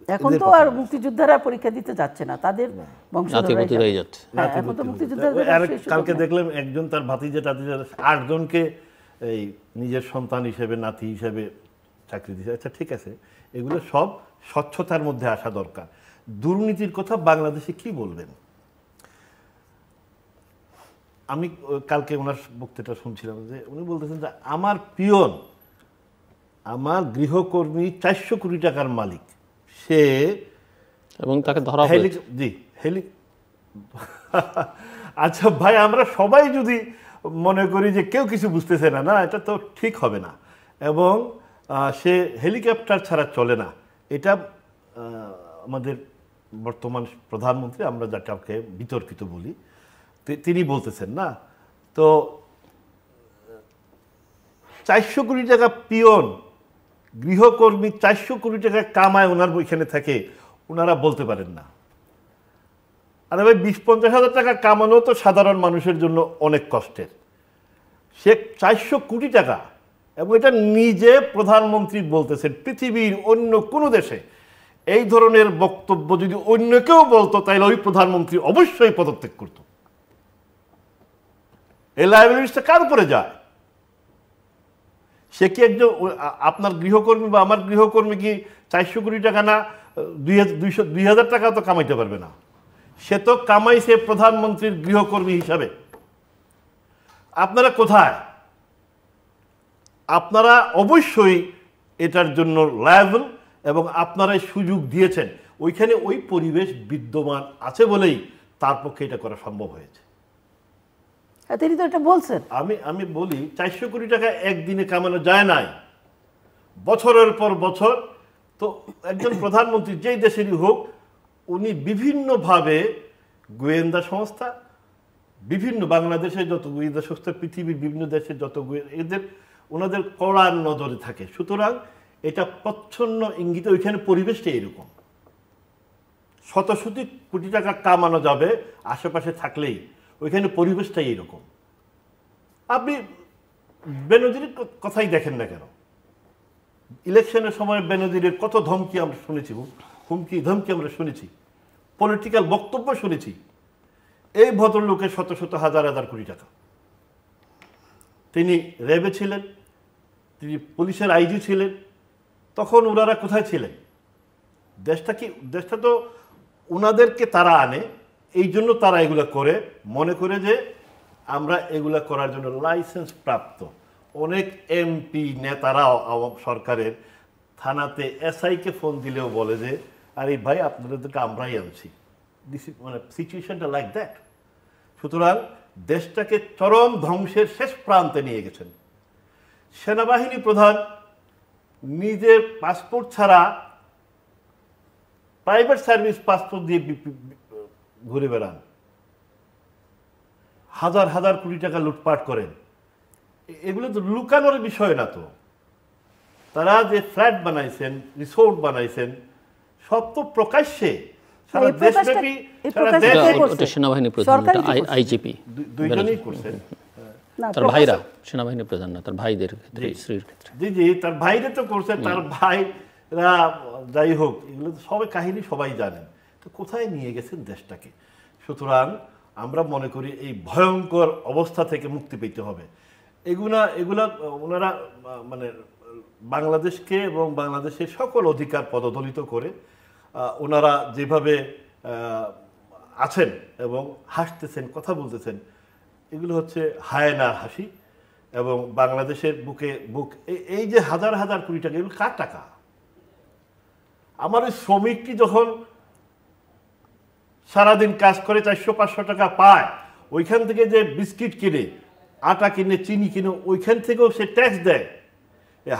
B: এখন তো আর মুক্তিযোদ্ধারা পরীক্ষা দিতে যাচ্ছে না, তাদের বংশধররাই
A: নাতিপুতিরাই যাচ্ছে।
B: হ্যাঁ, এখন তো মুক্তিযোদ্ধাদের
C: আর
B: সেই সুযোগ
C: কালকে
B: নেই।
C: দেখলাম একজন তার ভাতিজা টাতিজা 8 জনকে এই নিজের সন্তান হিসেবে, নাতি হিসেবে চাকরি দিয়েছে। আচ্ছা ঠিক আছে, এগুলো সব স্বচ্ছতার মধ্যে আসা দরকার। দুর্নীতির কথা বাংলাদেশে কি বলবেন? আমি কালকে ওনার বক্তৃতা শুনছিলাম যে উনি বলতেছেন যে আমার পিয়ন, আমার গৃহকর্মী 400 কোটি টাকার মালিক, সে
A: এবং তাকে ধরা হয়েছে।
C: জি আচ্ছা ভাই, আমরা সবাই যদি মনে করি যে কেউ কিছু বুঝতেছে না, না এটা তো ঠিক হবে না। এবং সে হেলিকপ্টার ছাড়া চলে না, এটা আমাদের বর্তমান প্রধানমন্ত্রী, আমরা যাটাকে বিতর্কিত বলি, তিনি বলতেছেন না। তো 400 কোটি টাকা পিয়ন, গৃহকর্মী 400 কোটি টাকা কামায় ওনার ওইখানে থাকে, ওনারা বলতে পারেন না। আরে ভাই, 20-50 হাজার টাকা কামানো তো সাধারণ মানুষের জন্য অনেক কষ্টের। সে 400 কোটি টাকা, এবং এটা নিজে প্রধানমন্ত্রী বলতেছেন। পৃথিবীর অন্য কোনো দেশে এই ধরনের বক্তব্য যদি অন্য কেউ বলতো, তাহলে ওই প্রধানমন্ত্রী অবশ্যই পদত্যাগ করত। এই লায়াবিলিটিসটা কার উপরে যায়? সে কি একজন, আপনার গৃহকর্মী বা আমার গৃহকর্মী কি 400 কোটি টাকা না 2000 টাকা তো কামাইতে পারবে না? সে তো কামাইছে প্রধানমন্ত্রীর গৃহকর্মী হিসাবে। আপনারা কোথায়? আপনারা অবশ্যই এটার জন্য লায়াবল, এবং আপনারাই সুযোগ দিয়েছেন। ওইখানে ওই পরিবেশ বিদ্যমান আছে বলেই তার পক্ষে এটা করা সম্ভব হয়েছে।
B: তিনি তো এটা বলছেন।
C: আমি বলি, 400 কোটি টাকা একদিনে কামানো যায় নাই, বছরের পর বছর। তো একজন প্রধানমন্ত্রী যেই দেশেরই হোক, উনি বিভিন্নভাবে গোয়েন্দা সংস্থা, বিভিন্ন বাংলাদেশের যত গোয়েন্দা সংস্থা, পৃথিবীর বিভিন্ন দেশের যত এদের ওনাদের কড়া নজরে থাকে। সুতরাং এটা প্রচ্ছন্ন ইঙ্গিত, ওইখানে পরিবেশটা এরকম। শত শত কোটি টাকা কামানো যাবে আশেপাশে থাকলেই, ওইখানে পরিবেশটাই এরকম। আপনি বেনজিরের কথাই দেখেন না কেন, ইলেকশনের সময় বেনজিরের কত ধমকি আমরা শুনেছি, হুমকি ধমকি আমরা শুনেছি, পলিটিক্যাল বক্তব্য শুনেছি। এই ভদ্রলোকের শত শত হাজার হাজার কোটি টাকা। তিনি র্যাবে ছিলেন, তিনি পুলিশের আইজি ছিলেন, তখন ওনারা কোথায় ছিলেন? দেশটা তো ওনাদেরকে তারা আনে, এই জন্য তারা এগুলা করে, মনে করে যে আমরা এগুলা করার জন্য লাইসেন্স প্রাপ্ত। অনেক এমপি নেতারা সরকারের থানাতে এসআইকে ফোন দিলেও বলে যে আরে ভাই, আপনাদেরকে আমরাই আনছি। মানে সিচুয়েশনটা লাইক দ্যাট। সুতরাং দেশটাকে চরম ধ্বংসের শেষ প্রান্তে নিয়ে গেছেন। সেনাবাহিনী প্রধান নিজের পাসপোর্ট ছাড়া প্রাইভেট সার্ভিস পাসপোর্ট দিয়ে ঘুরে বেড়ান, হাজার হাজার কোটি টাকা লুটপাট করেন। এগুলো তো লুকানোর বিষয় না। তো তারা যে ফ্ল্যাট বানাইছেন, রিসোর্ট বানাইছেন, সব তো প্রকাশ্যে সারা দেশব্যাপী,
A: সেনাবাহিনী প্রধান, আইজিপি
C: দুইজনেই করছেন।
A: তার ভাইরা সেনাবাহিনী প্রধান না, তার ভাইদের ক্ষেত্রে, স্ত্রীর ক্ষেত্রে।
C: জি জি, তার ভাইরা তো করছে, তার ভাইরা যাই হোক, এগুলো তো সবাই কাহিনী সবাই জানেন। তো কোথায় নিয়ে গেছেন দেশটাকে? সুতরাং আমরা মনে করি এই ভয়ঙ্কর অবস্থা থেকে মুক্তি পেতে হবে। এগুলা ওনারা মানে বাংলাদেশকে এবং বাংলাদেশের সকল অধিকার পদদলিত করে ওনারা যেভাবে আছেন এবং হাসতেছেন, কথা বলতেছেন, এগুলো হচ্ছে হায়নার হাসি। এবং বাংলাদেশের বুক এই যে হাজার হাজার কোটি টাকা, এগুলো কার টাকা? আমার ওই শ্রমিকটি যখন সারাদিন কাজ করে 400-500 টাকা পায়, ওইখান থেকে যে বিস্কিট কিনে, আটা কিনে, চিনি কিনে, ওইখান থেকেও সে ট্যাক্স দেয়।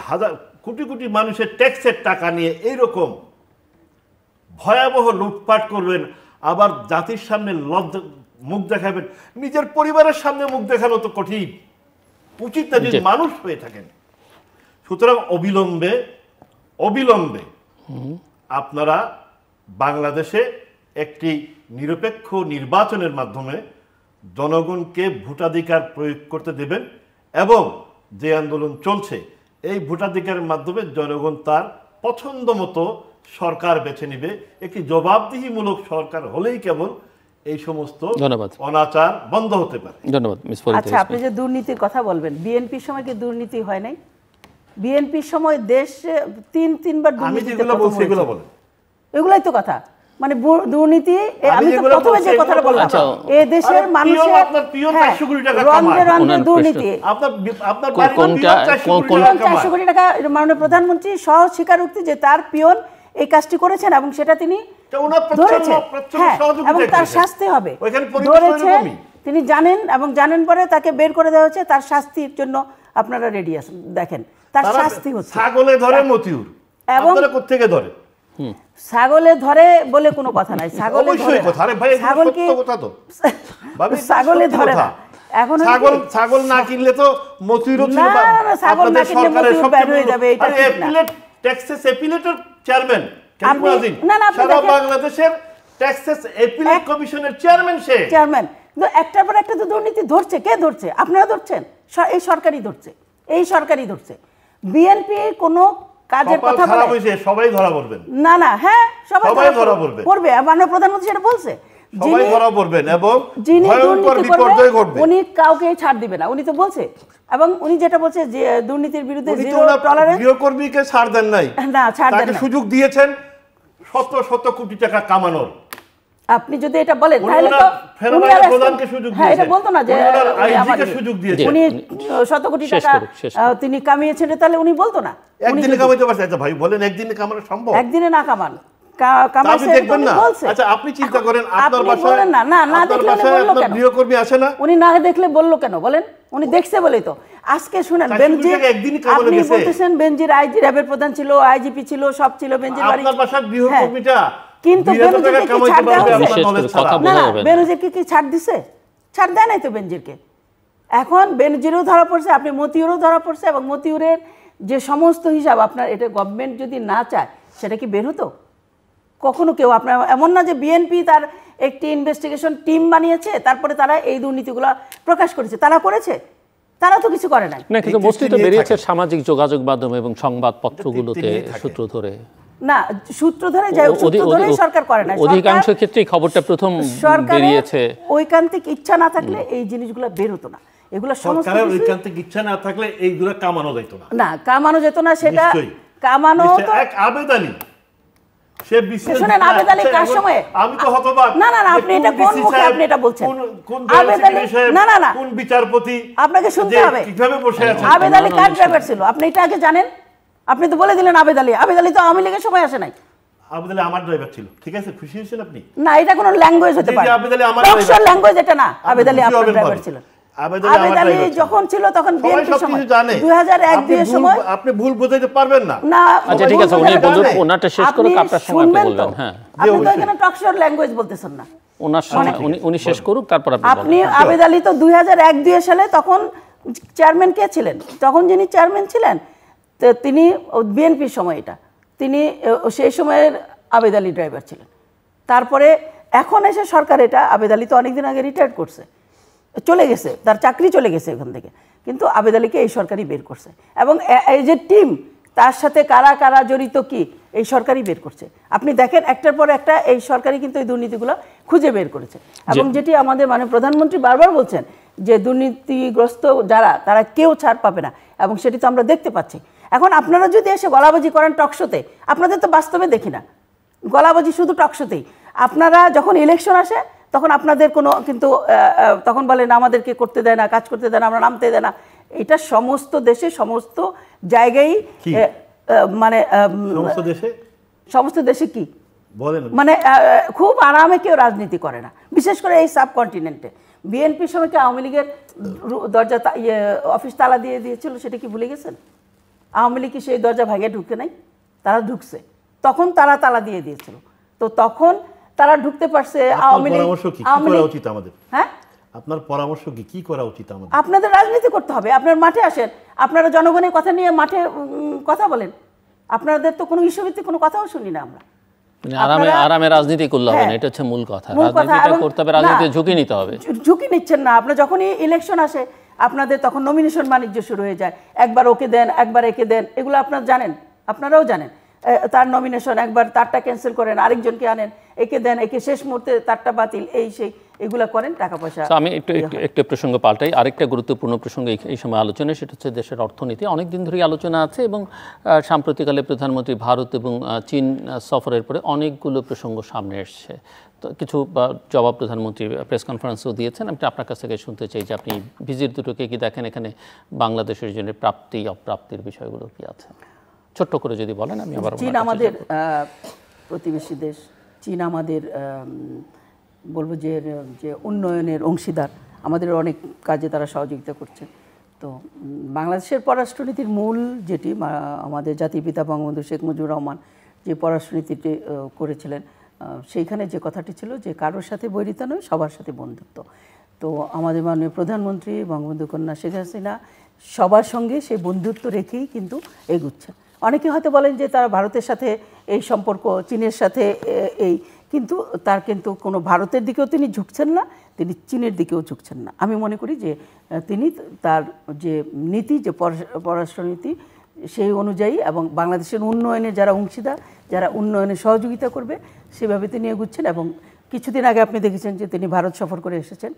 C: হাজার কোটি কোটি মানুষের ট্যাক্সের টাকা নিয়ে এইরকম ভয়াবহ লুটপাট করবেন, আবার জাতির সামনে মুখ দেখাবেন। নিজের পরিবারের সামনে মুখ দেখানো তো কঠিন, উচিত না যদি মানুষ হয়ে থাকেন। সুতরাং অবিলম্বে আপনারা বাংলাদেশে একটি নিরপেক্ষ নির্বাচনের মাধ্যমে জনগণকে ভোটাধিকার প্রয়োগ করতে দেবেন, এবং যে আন্দোলন চলছে এই ভোটাধিকারের মাধ্যমে জনগণ তার পছন্দ মতো সরকার বেছে নেবে। একটি জবাবদিহিমূলক সরকার হলেই কেবল এই সমস্ত অনাচার বন্ধ হতে পারে।
A: ধন্যবাদ।
B: আচ্ছা, আপনি যে দুর্নীতির কথা বলবেন, বিএনপির সময় কি দুর্নীতি হয় নাই? বিএনপির সময় দেশ তিনবার
C: আমি
B: দুর্নীতিতে
C: যেগুলো
B: প্রথম
C: বলছি এগুলো
B: হয়েছে।
C: বলেন।
B: এগুলাই তো কথা, মানে দুর্নীতি আমি তো
C: যেগুলো
B: প্রথমে
C: বলছি
B: যে কথাটা
C: এগুলো
B: বললাম,
A: আচ্ছা,
B: এই দেশের
C: আরে
B: মানুষের
C: পিয়ন, আপনার পিয়ন 400 কোটি টাকা
B: রন্ধে
C: কামায়।
B: রন্ধে
A: ওনার
B: দুর্নীতি।
C: আপনার বাড়ির
A: কোনটা
C: পিয়ন 400 কোটি
B: পিয়ন
C: টাকা
B: 400
C: কামায়।
B: কোটি টাকা, মাননীয় প্রধানমন্ত্রী সহ স্বীকারোক্তি যে তার পিয়ন এই কাজটি করেছেন এবং সেটা তিনি
C: তা ওনার
B: ধরেছেন।
C: প্রচ্ছন্ন
B: হ্যাঁ,
C: সহযোগিতা
B: এবং তার
C: করেছেন।
B: শাস্তি হবে।
C: ওইখানে পরিবেশ
B: ধরেছেন,
C: ওইরকমই।
B: তিনি জানেন এবং জানেন পরে তাকে বের করে দেওয়া হচ্ছে, তার শাস্তির জন্য আপনারা রেডি আছেন। দেখেন তার
C: তারা
B: শাস্তি হচ্ছে।
C: ছাগলে ধরে মতিউর,
B: এবং
C: আপনারা কোত্থেকে ধরে?
B: ছাগলে ধরে বলে কোনো কথা নাই, ছাগলে ধরে
C: অবশ্যই
B: না।
C: কথা, আরে ভাই এগুলো
B: ছাগল কি
C: সত্য কথা তো। ভাবি, এটা
B: ছাগলে
C: সত্যি
B: ধরে
C: কথা।
B: না। এখন হলো কি?
C: ছাগল না কিনলে তো মতিউরও ছিল
B: না, না, না, ছাগল না
C: আপনাদের
B: কিনলে
C: সরকারের
B: মতিউর
C: সবচেয়ে
B: বের হয়ে
C: বড়-
B: যাবে, এটা
C: আরে
B: ঠিক না।
C: অ্যাপিলেট ট্যাক্সেস অ্যাপিলেটের চেয়ারম্যান
B: আপনি- না, না, আপনি
C: সারা
B: দেখেন-
C: বাংলাদেশের ট্যাক্সেস অ্যাপিলেট কমিশনের চেয়ারম্যান সে।
B: চেয়ারম্যান, কিন্তু একটার পর একটা তো দুর্নীতি ধরছে। কে ধরছে? আপনারা ধরছেন, এই সরকারই ধরছে, এই সরকারই ধরছে। বিএনপি কোনো কাজের
C: কপাল
B: কথা
C: খারাপ
B: বলে
C: হয়েছে, সবাই ধরা পড়বেন।
B: না, না, হ্যাঁ,
C: সবাই ধরা পড়বে।
B: পড়বে। মাননীয় প্রধানমন্ত্রী সেটা বলছে,
C: সবাই ধরা পড়বেন এবং
B: যিনি
C: ভয়ঙ্কর
B: দুর্নীতি
C: বিপর্যয়
B: করবে
C: ঘটবে।
B: উনি কাউকে ছাড় দিবে না, উনি তো বলছে। এবং উনি যেটা বলছে যে দুর্নীতির বিরুদ্ধে
C: উনি তো
B: জিরো
C: ওনার
B: টলারেন্স।
C: গৃহকর্মীকে ছাড় দেন নাই,
B: না, ছাড় দেন
C: তাকে
B: না।
C: সুযোগ দিয়েছেন শত কোটি টাকা কামানোর।
B: আপনি যদি এটা বলেন
C: উনি
B: তাহলে
C: ওনার
B: তো
C: ফেরবারের
B: উনি arrest
C: প্রধানকে সুযোগ
B: হ্যাঁ, এটা
C: দিয়েছেন।
B: বলতো না যে
C: উনি ওনার
B: উনি
C: IG কে
B: আমাদের-
C: সুযোগ দিয়েছেন।
B: উনি 100 কোটি
A: শেষ
B: টাকা
A: করুক, শেষ করুক।
B: তিনি কামিয়েছেন, তাহলে উনি বলতো না। উনি
C: একদিনে
B: যদি-
C: কামাইতে পারছে? আচ্ছা ভাই বলেন, একদিনে কামানো সম্ভব?
B: একদিনে না কামান,
C: তা
B: কামাইছে
C: আপনি
B: এটা তো
C: দেখবেন
B: উনি
C: না?
B: বলছে।
C: আচ্ছা আপনি চিন্তা করেন, আপনার
B: আপনি
C: বাসায়
B: বলেন না, না, না
C: আপনার
B: দেখলে উনি
C: বাসায়
B: বললো
C: আপনার
B: কেন?
C: গৃহকর্মী আসে না?
B: উনি না দেখলে বললো কেন বলেন? উনি দেখছে বলেই তো। আজকে শুনেন,
C: 400
B: বেনজির,
C: কোটি টাকা একদিনই কামানো
B: আপনি
C: গেছে।
B: বলতেছেন বেনজির আইজি র্যাবের প্রধান ছিল, আইজিপি ছিল, সব ছিল বেনজির বাড়ি।
C: আপনার বাসার
B: হ্যাঁ,
C: গৃহকর্মীটা
B: কিন্তু
C: 2000 টাকা
B: বেনজিরকে কি
C: কামাইতে
B: ছাড় দেওয়া
C: পারবে
B: হয়েছে?
C: আপনার
A: বিশেষ করে
C: knowledge ছাড়া?
A: কথা
B: না,
A: বোঝা
B: না,
A: যাবে না।
B: বেনজিরকে কি ছাড় দিছে? ছাড় দেয় নাই তো বেনজিরকে। এখন বেনজিরও ধরা পড়ছে, আপনি মতিউরও ধরা পড়ছে, এবং মতিউরের যে সমস্ত হিসাব আপনার, এটা গভর্নমেন্ট যদি না চায় সেটা কি বের হতো কখনো? কেউ আপনার এমন না যে বিএনপি তার একটি ইনভেস্টিগেশন টিম বানিয়েছে, তারপরে তারা এই দুর্নীতিগুলো প্রকাশ করেছে। তারা করেছে? তারা তো কিছু করে নাই।
A: না, কিন্তু
C: এই
A: বস্তুত
C: নিয়ে
A: বেরিয়েছে
C: থাকে।
A: সামাজিক যোগাযোগ মাধ্যম এবং সংবাদপত্রগুলোতে
C: নিয়ে থাকে।
A: সূত্র ধরে।
B: না, সূত্র ধরে যাই হোক, সূত্র ধরেই সরকার করে না।
A: অধিকাংশ ক্ষেত্রেই খবরটা প্রথম বেরিয়েছে।
B: ঐকান্তিক ইচ্ছা না থাকলে এই জিনিসগুলো বের হতো না। এগুলো সমস্ত
C: সরকারের
B: কিছুই-
C: ঐকান্তিক ইচ্ছা না থাকলে এইগুলো কামানো যাইত না।
B: না, কামানো যেত না, সেটা
C: নিশ্চয়ই।
B: কামানো তো।
C: এক আবেদ আলী, সে বিসিএস
B: শুনেন, আবেদ আলী কার সময়ে?
C: আমি তো হতবাক।
B: না, না, না,
C: যে
B: আপনি এটা কোন
C: ডিসি
B: মুখে
C: সাহেব,
B: আপনি এটা বলছেন?
C: কোন
B: আবেদ আলী, না, না, না,
C: কোন বিচারপতি
B: আপনাকে শুনতে
C: যে
B: হবে।
C: কিভাবে বসে আছে?
B: আবেদ আলী কার ড্রাইভার ছিল আপনি এটা আগে জানেন? আপনি তো বলে দিলেন আবেদ আলী। আবেদ আলী তো আওয়ামী লীগের সময় আসে নাই।
C: আবেদ আলী আমার ড্রাইভার ছিল, ঠিক আছে, খুশি হয়েছেন আপনি?
B: না, এটা কোনো ল্যাঙ্গুয়েজ হতে
C: জি,
B: পারে।
C: আবেদ আলী আমার
B: টকশোর
C: driver।
B: ল্যাঙ্গুয়েজ এটা না। আবেদ আলী
C: খুশি
B: আপনার
C: হবেন
B: ড্রাইভার
C: ভাবে।
B: ছিলেন।
C: আবেদ আলী আমার
B: আবেদ আলী
C: driver ছিল।
B: যখন ছিল তখন
C: সবাই
B: বিএনপির সময়
C: সবকিছু জানে।
B: 2001-2 এর সময়।
C: আপনি ভুল বোঝাইতে পারবেন না।
B: না,
A: আচ্ছা ঠিক আছে,
B: ভুল
A: উনি
B: বোঝাতে
A: বলুন,
B: হবে।
A: ওনারটা শেষ
B: আপনি
A: করুক, আপনার সময় আপনি
B: শুনবেন তো?
A: বলবেন। হ্যাঁ,
B: আপনি তো
C: অবশ্যই।
B: এখানে টকশোর ল্যাঙ্গুয়েজ বলতেছেন না।
A: ওনার সময় উনি শেষ করুক, তারপর আপনি
B: আপনি
A: বলুন।
B: আবেদ আলী তো 2001-2 সালে তখন চেয়ারম্যান কে ছিলেন? তখন যিনি চেয়ারম্যান ছিলেন তো তিনি বিএনপির সময়, এটা তিনি সেই সময়ের আবেদ আলী ড্রাইভার ছিলেন। তারপরে এখন এসে সরকার, এটা আবেদ আলী তো অনেকদিন আগে রিটায়ার করছে, চলে গেছে, তার চাকরি চলে গেছে এখান থেকে, কিন্তু আবেদ আলীকে এই সরকারই বের করছে। এবং এই যে টিম, তার সাথে কারা কারা জড়িত কি, এই সরকারই বের করছে। আপনি দেখেন একটার পর একটা এই সরকারই কিন্তু এই দুর্নীতিগুলো খুঁজে বের করেছে। এবং যেটি আমাদের মানে প্রধানমন্ত্রী বারবার বলছেন যে দুর্নীতিগ্রস্ত যারা, তারা কেউ ছাড় পাবে না, এবং সেটি তো আমরা দেখতে পাচ্ছি। এখন আপনারা যদি এসে গলাবাজি করেন টকশোতে, আপনাদের তো বাস্তবে দেখি না গলাবাজি, শুধু টকশোতেই। আপনারা যখন ইলেকশন আসে তখন আপনাদের কোনো কিন্তু তখন বলেন আমাদেরকে করতে দেয় না, কাজ করতে দেয় না, আমরা নামতে দেয় না। এটা সমস্ত দেশে, সমস্ত জায়গায়, মানে সমস্ত দেশে কি
C: বলেন,
B: মানে খুব আরামে কেউ রাজনীতি করে না, বিশেষ করে এই সাবকন্টিনেন্টে। বিএনপির সময় কি আওয়ামী লীগের দরজা অফিস তালা দিয়ে দিয়েছিল, সেটা কি ভুলে গেছেন? আওয়ামী লীগ কি সেই দরজা ভাঙে ঢুকে নাই? তারা ঢুকছে, তখন তারা তালা দিয়ে দিয়েছিল। তো তখন তারা ঢুকতে পারছে। আওয়ামী লীগ,
C: হ্যাঁ, আপনার পরামর্শ কি করা উচিত আমাদের?
B: আপনাদের রাজনীতি করতে হবে। আপনার মাঠে আসেন, আপনারা জনগণের কথা নিয়ে মাঠে কথা বলেন। আপনাদের তো কোনো ইস্যুভিত্তিক কোনো কথাও শুনি না আমরা।
A: আরামে রাজনীতি করলে হবে না, এটা হচ্ছে মূল কথা। রাজনীতিটা করতে হবে, রাজনীতিতে ঝুঁকি নিতে হবে।
B: ঝুঁকি নিচ্ছেন না আপনারা। যখনই ইলেকশন আসে আপনাদের তখন নমিনেশন বাণিজ্য শুরু হয়ে যায়। একবার ওকে দেন, একবার একে দেন, এগুলো আপনারা জানেন, আপনারাও জানেন। তার নমিনেশন, একবার তারটা ক্যান্সেল করেন, আরেকজনকে আনেন, একে দেন, একে শেষ মুহূর্তে তারটা বাতিল, এই সেই, এগুলা করেন, টাকা পয়সা।
A: আমি একটু প্রসঙ্গ পাল্টাই, আরেকটা গুরুত্বপূর্ণ প্রসঙ্গ এই সময় আলোচনা, সেটা হচ্ছে দেশের অর্থনীতি। অনেক দিন ধরেই আলোচনা আছে এবং সাম্প্রতিককালে প্রধানমন্ত্রী ভারত এবং চীন সফরের পরে অনেকগুলো প্রসঙ্গ সামনে এসছে। তো কিছু জবাব প্রধানমন্ত্রী প্রেস কনফারেন্সও দিয়েছেন। আমি আপনার কাছ থেকে শুনতে চাই যে আপনি ভিজিট দুটোকে কি দেখেন, এখানে বাংলাদেশের জন্য প্রাপ্তি অপ্রাপ্তির বিষয়গুলো কি আছে, ছোট্ট করে যদি বলেন। আমি আবার
B: চীন আমাদের প্রতিবেশী দেশ, চীন আমাদের বলবো যে উন্নয়নের অংশীদার, আমাদের অনেক কাজে তারা সহযোগিতা করছে। তো বাংলাদেশের পররাষ্ট্রনীতির মূল যেটি আমাদের জাতির পিতা বঙ্গবন্ধু শেখ মুজিবুর রহমান যে পররাষ্ট্রনীতিটি করেছিলেন, সেইখানে যে কথাটি ছিল যে কারোর সাথে বৈরিতা নয়, সবার সাথে বন্ধুত্ব। তো আমাদের মাননীয় প্রধানমন্ত্রী বঙ্গবন্ধু কন্যা শেখ হাসিনা সবার সঙ্গে সেই বন্ধুত্ব রেখেই কিন্তু এগুচ্ছে। অনেকে হয়তো বলেন যে তারা ভারতের সাথে এই সম্পর্ক, চীনের সাথে এই, কিন্তু তার কিন্তু কোনো ভারতের দিকেও তিনি ঝুঁকছেন না, তিনি চীনের দিকেও ঝুঁকছেন না। আমি মনে করি যে তিনি তার যে নীতি, যে পররাষ্ট্রনীতি, সেই অনুযায়ী এবং বাংলাদেশের উন্নয়নে যারা অংশীদার, যারা উন্নয়নে সহযোগিতা করবে, সেভাবে তিনি এগুচ্ছেন। এবং কিছুদিন আগে আপনি দেখেছেন যে তিনি ভারত সফর করে এসেছেন,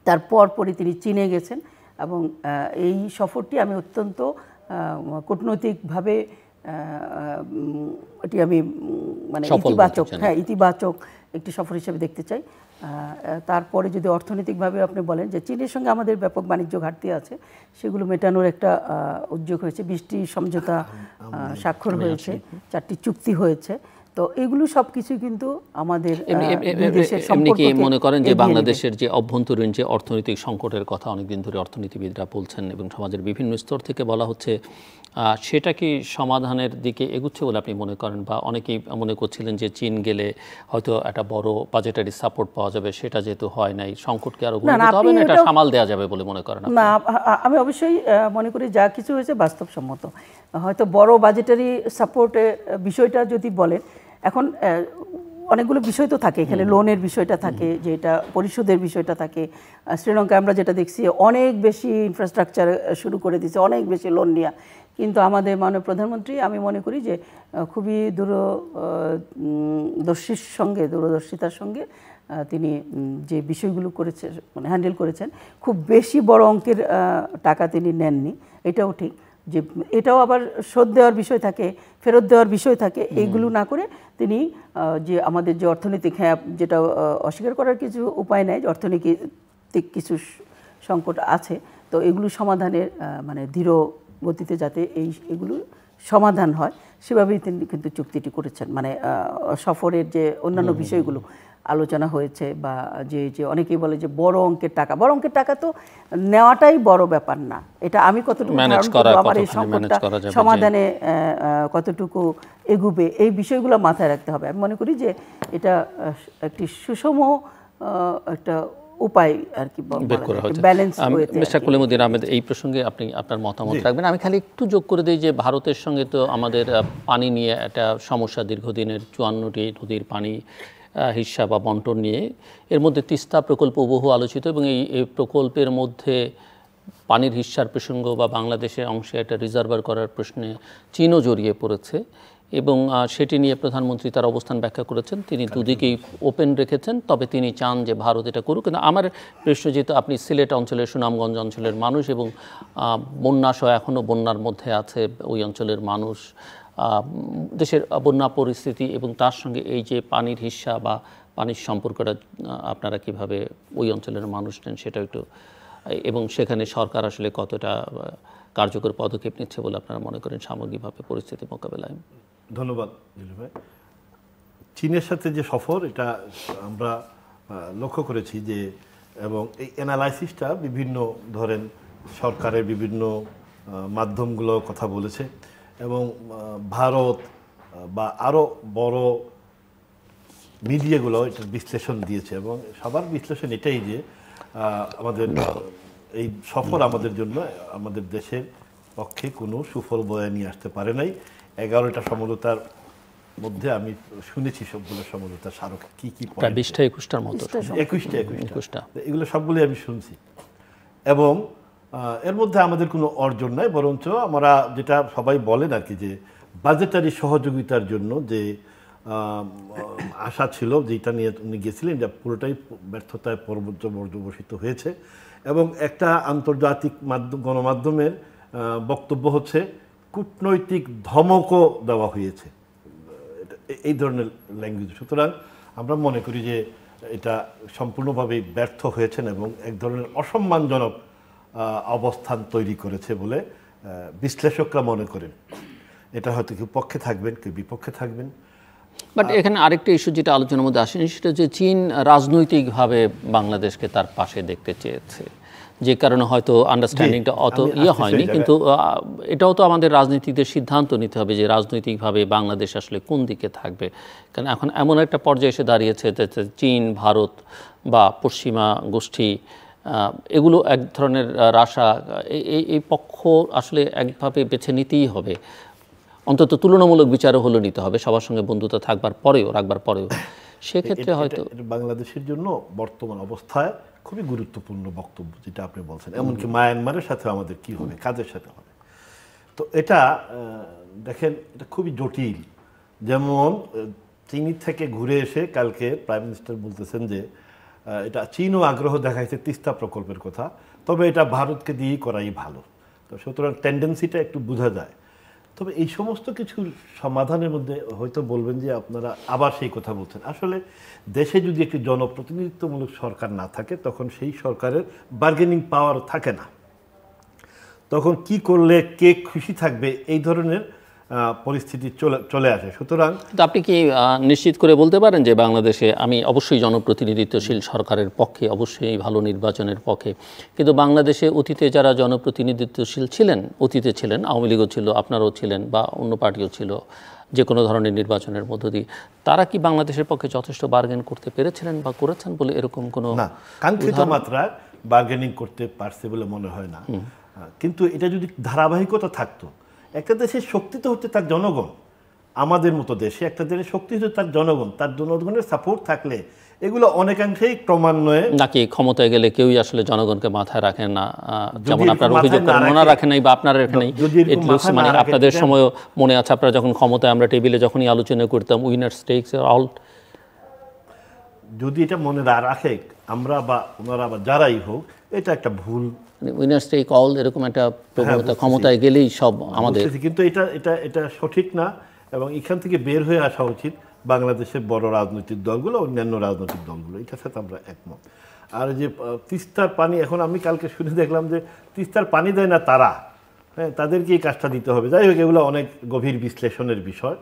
B: তারপরই তিনি চীনে গেছেন। এবং এই সফরটি আমি অত্যন্ত কূটনৈতিকভাবে এটি আমি মানে ইতিবাচক একটি সফর হিসেবে দেখতে চাই। তারপরে যদি অর্থনৈতিকভাবে আপনি বলেন যে চীনের সঙ্গে আমাদের ব্যাপক বাণিজ্য ঘাটতি আছে, সেগুলো মেটানোর একটা উদ্যোগ হয়েছে, 20টি সমঝোতা স্বাক্ষর হয়েছে, 4টি চুক্তি হয়েছে। তো এগুলো সব কিছু কিন্তু আমাদের
A: কি মনে করেন যে বাংলাদেশের যে অভ্যন্তরীণ যে অর্থনৈতিক সংকটের কথা অনেকদিন ধরে অর্থনীতিবিদরা বলছেন এবং সমাজের বিভিন্ন স্তর থেকে বলা হচ্ছে, সেটা কি সমাধানের দিকে এগুচ্ছে বলে আপনি মনে করেন? বা অনেকেই মনে করছিলেন যে চীন গেলে হয়তো একটা বড় বাজেটারি সাপোর্ট পাওয়া যাবে, সেটা যেহেতু হয় নাই, সংকটকে আরো গুরুত্ব হবে না, এটা সামাল দেওয়া যাবে বলে মনে করেন?
B: না, আমি অবশ্যই মনে করি যা কিছু হয়েছে বাস্তবসম্মত। হয়তো বড় বাজেটারি সাপোর্টের বিষয়টা যদি বলেন, এখন অনেকগুলো বিষয় তো থাকে এখানে, লোনের বিষয়টা থাকে, যেটা পরিশোধের বিষয়টা থাকে। শ্রীলঙ্কায় আমরা যেটা দেখছি, অনেক বেশি ইনফ্রাস্ট্রাকচার শুরু করে দিয়েছে, অনেক বেশি লোন নেওয়া। কিন্তু আমাদের মাননীয় প্রধানমন্ত্রী, আমি মনে করি যে খুবই দূরদর্শিতার সঙ্গে তিনি যে বিষয়গুলো করেছে, মানে হ্যান্ডেল করেছেন, খুব বেশি বড় অঙ্কের টাকা তিনি নেননি, এটাও ঠিক। যে এটাও আবার শোধ দেওয়ার বিষয় থাকে, ফেরত দেওয়ার বিষয় থাকে, এইগুলো না করে তিনি যে আমাদের যে অর্থনৈতিক, হ্যাঁ, যেটা অস্বীকার করার কিছু উপায় নেই, অর্থনৈতিক কিছু সংকট আছে, তো এগুলো সমাধানের মানে ধীর গতিতে যাতে এগুলো সমাধান হয়, সেভাবেই তিনি কিন্তু চুক্তিটি করেছেন। মানে সফরের যে অন্যান্য বিষয়গুলো আলোচনা হয়েছে, বা যে অনেকেই বলে যে বড় অঙ্কের টাকা তো নেওয়াটাই বড় ব্যাপার না, এটা আমি কতটুকু আমার এই সংকটটা সমাধানে কতটুকু এগুবে, এই বিষয়গুলো মাথায় রাখতে হবে। আমি মনে করি যে এটা একটি সুষম একটা উপায় আর কি, ব্যালেন্স।
A: মিস্টার কলিমুদ্দিন আহমেদ, এই প্রসঙ্গে আপনি আপনার মতামত রাখবেন। আমি খালি একটু যোগ করে দিই যে ভারতের সঙ্গে তো আমাদের পানি নিয়ে একটা সমস্যা দীর্ঘদিনের, 54টি নদীর পানি হিস্সা বা বন্টন নিয়ে, এর মধ্যে তিস্তা প্রকল্প বহু আলোচিত, এবং এই প্রকল্পের মধ্যে পানির হিস্সার প্রসঙ্গ বা বাংলাদেশের অংশে একটা রিজার্ভার করার প্রশ্নে চীনও জড়িয়ে পড়েছে, এবং সেটি নিয়ে প্রধানমন্ত্রী তার অবস্থান ব্যাখ্যা করেছেন। তিনি দুদিকেই ওপেন রেখেছেন, তবে তিনি চান যে ভারত এটা করুক। কিন্তু আমার প্রশ্ন, যেহেতু আপনি সিলেট অঞ্চলের, সুনামগঞ্জ অঞ্চলের মানুষ, এবং বন্যাসহ এখনও বন্যার মধ্যে আছে ওই অঞ্চলের মানুষ, দেশের বন্যা পরিস্থিতি এবং তার সঙ্গে এই যে পানির হিস্সা বা পানির সম্পর্কটা আপনারা কিভাবে ওই অঞ্চলের মানুষ নেন সেটা একটু, এবং সেখানে সরকার আসলে কতটা কার্যকর পদক্ষেপ নিচ্ছে বলে আপনারা মনে করেন সামগ্রিকভাবে পরিস্থিতি মোকাবেলায়?
C: ধন্যবাদ জিলু ভাই। চীনের সাথে যে সফর, এটা আমরা লক্ষ্য করেছি যে, এবং এই অ্যানালাইসিসটা বিভিন্ন ধরেন সরকারের বিভিন্ন মাধ্যমগুলো কথা বলেছে, এবং ভারত বা আরও বড় মিডিয়াগুলো এটার বিশ্লেষণ দিয়েছে, এবং সবার বিশ্লেষণ এটাই যে আমাদের এই সফর আমাদের জন্য, আমাদের দেশের পক্ষে কোনো সুফল বয়ে নিয়ে আসতে পারে নাই। 11টা সমঝোতার মধ্যে আমি শুনেছি সবগুলো সমঝোতার স্মারক কি কি,
A: 20টা-21টার মতো,
C: 21টা, এগুলো সবগুলোই আমি শুনছি। এবং এর মধ্যে আমাদের কোনো অর্জন নাই, বরঞ্চ আমরা যেটা সবাই বলেন আর কি, যে বাজেটারি সহযোগিতার জন্য যে আশা ছিল, যেটা নিয়ে উনি গেছিলেন, এটা পুরোটাই ব্যর্থতায় পর্যবসিত হয়েছে। এবং একটা আন্তর্জাতিক গণমাধ্যমের বক্তব্য হচ্ছে কূটনৈতিক ধমকও দেওয়া হয়েছে, এই ধরনের ল্যাঙ্গুয়েজ। সুতরাং আমরা মনে করি যে এটা সম্পূর্ণভাবে ব্যর্থ হয়েছেন এবং এক ধরনের অসম্মানজনক অবস্থান তৈরি করেছে বলে বিশ্লেষকরা মনে করেন। এটা হয়তো কেউ পক্ষে থাকবেন, কেউ বিপক্ষে থাকবেন।
A: বাট এখানে আরেকটা ইস্যু যেটা আলোচনার মধ্যে আসেনি, সেটা যে চীন রাজনৈতিকভাবে বাংলাদেশকে তার পাশে দেখতে চেয়েছে, যে কারণে হয়তো আন্ডারস্ট্যান্ডিংটা অত হয়নি। কিন্তু এটাও তো আমাদের রাজনীতিকদের সিদ্ধান্ত নিতে হবে যে রাজনৈতিকভাবে বাংলাদেশ আসলে কোন দিকে থাকবে। কারণ এখন এমন একটা পর্যায়ে এসে দাঁড়িয়েছে যে চীন, ভারত বা পশ্চিমা গোষ্ঠী, এগুলো এক ধরনের রাশা, এই পক্ষ আসলে একভাবে বেছে নিতেই হবে, অন্তত তুলনামূলক বিচারও হলো নিতে হবে, সবার সঙ্গে বন্ধুত্ব রাখবার পরেও। সেক্ষেত্রে হয়তো
C: বাংলাদেশের জন্য বর্তমান অবস্থায় খুবই গুরুত্বপূর্ণ বক্তব্য যেটা আপনি বলছেন। এমনকি মায়ানমারের সাথে আমাদের কি হবে, কাদের সাথে হবে। তো এটা দেখেন, এটা খুবই জটিল। যেমন চীন থেকে ঘুরে এসে কালকে প্রাইম মিনিস্টার বলতেছেন যে এটা চীনও আগ্রহ দেখাইছে তিস্তা প্রকল্পের কথা, তবে এটা ভারতকে দিয়েই করাই ভালো। তো সুতরাং টেন্ডেন্সিটা একটু বোঝা যায়। তবে এই সমস্ত কিছু সমাধানের মধ্যে হয়তো বলবেন যে আপনারা আবার সেই কথা বলছেন। আসলে দেশে যদি একটি জনপ্রতিনিধিত্বমূলক সরকার না থাকে, তখন সেই সরকারের বার্গেনিং পাওয়ার থাকে না। তখন কি করলে কে খুশি থাকবে, এই ধরনের পরিস্থিতি চলে আসে। সুতরাং
A: আপনি কি নিশ্চিত করে বলতে পারেন যে বাংলাদেশে, আমি অবশ্যই জনপ্রতিনিধিত্বশীল সরকারের পক্ষে, অবশ্যই ভালো নির্বাচনের পক্ষে, কিন্তু বাংলাদেশে অতীতে যারা জনপ্রতিনিধিত্বশীল ছিলেন, অতীতে ছিলেন, আওয়ামী লীগও ছিল, আপনারাও ছিলেন, বা অন্য পার্টিও ছিল, যে কোনো ধরনের নির্বাচনের মধ্য দিয়ে, তারা কি বাংলাদেশের পক্ষে যথেষ্ট বার্গেন করতে পেরেছিলেন বা করেছেন বলে এরকম কোনো
C: না, কাঙ্ক্ষিত মাত্রায় বার্গেনিং করতে পারছে বলে মনে হয় না। কিন্তু এটা যদি ধারাবাহিকতা থাকতো, একটা দেশের শক্তি তো হচ্ছে তার জনগণ। আমাদের মতো দেশে একটা দেশের শক্তি হচ্ছে তার জনগণ, তার জনগণের সাপোর্ট থাকলে এগুলো অনেকাংশেই ক্রমান্বয়ে।
A: নাকি ক্ষমতায় গেলে কেউই আসলে জনগণকে মাথায় রাখেন না, যেমন আপনার অভিযোগ করেন, ওনারা রাখেন নাই বা আপনারা রাখেন নাই। মানে আপনাদের সময় মনে আছে, আপনারা যখন ক্ষমতায়, আমরা টেবিলে যখনই আলোচনা করতাম, উইনার্স টেকস অল,
C: যদি এটা মনে না রাখে আমরা বা ওনারা বা যারাই হোক, এটা একটা ভুল।
A: উইনার্স টেক অল এরকম একটা প্রবণতা, ক্ষমতায় গেলেই সব আমাদের।
C: কিন্তু এটা সঠিক না, এবং এখান থেকে বের হয়ে আসা উচিত বাংলাদেশের বড় রাজনৈতিক দলগুলো, অন্যান্য রাজনৈতিক দলগুলো। এটার সাথে আমরা একমত। আর যে তিস্তার পানি, এখন আমি কালকে শুনে দেখলাম যে তিস্তার পানি দেয় না তারা, হ্যাঁ, তাদেরকে এই কাজটা দিতে হবে। যাই হোক, এগুলো অনেক গভীর বিশ্লেষণের বিষয়।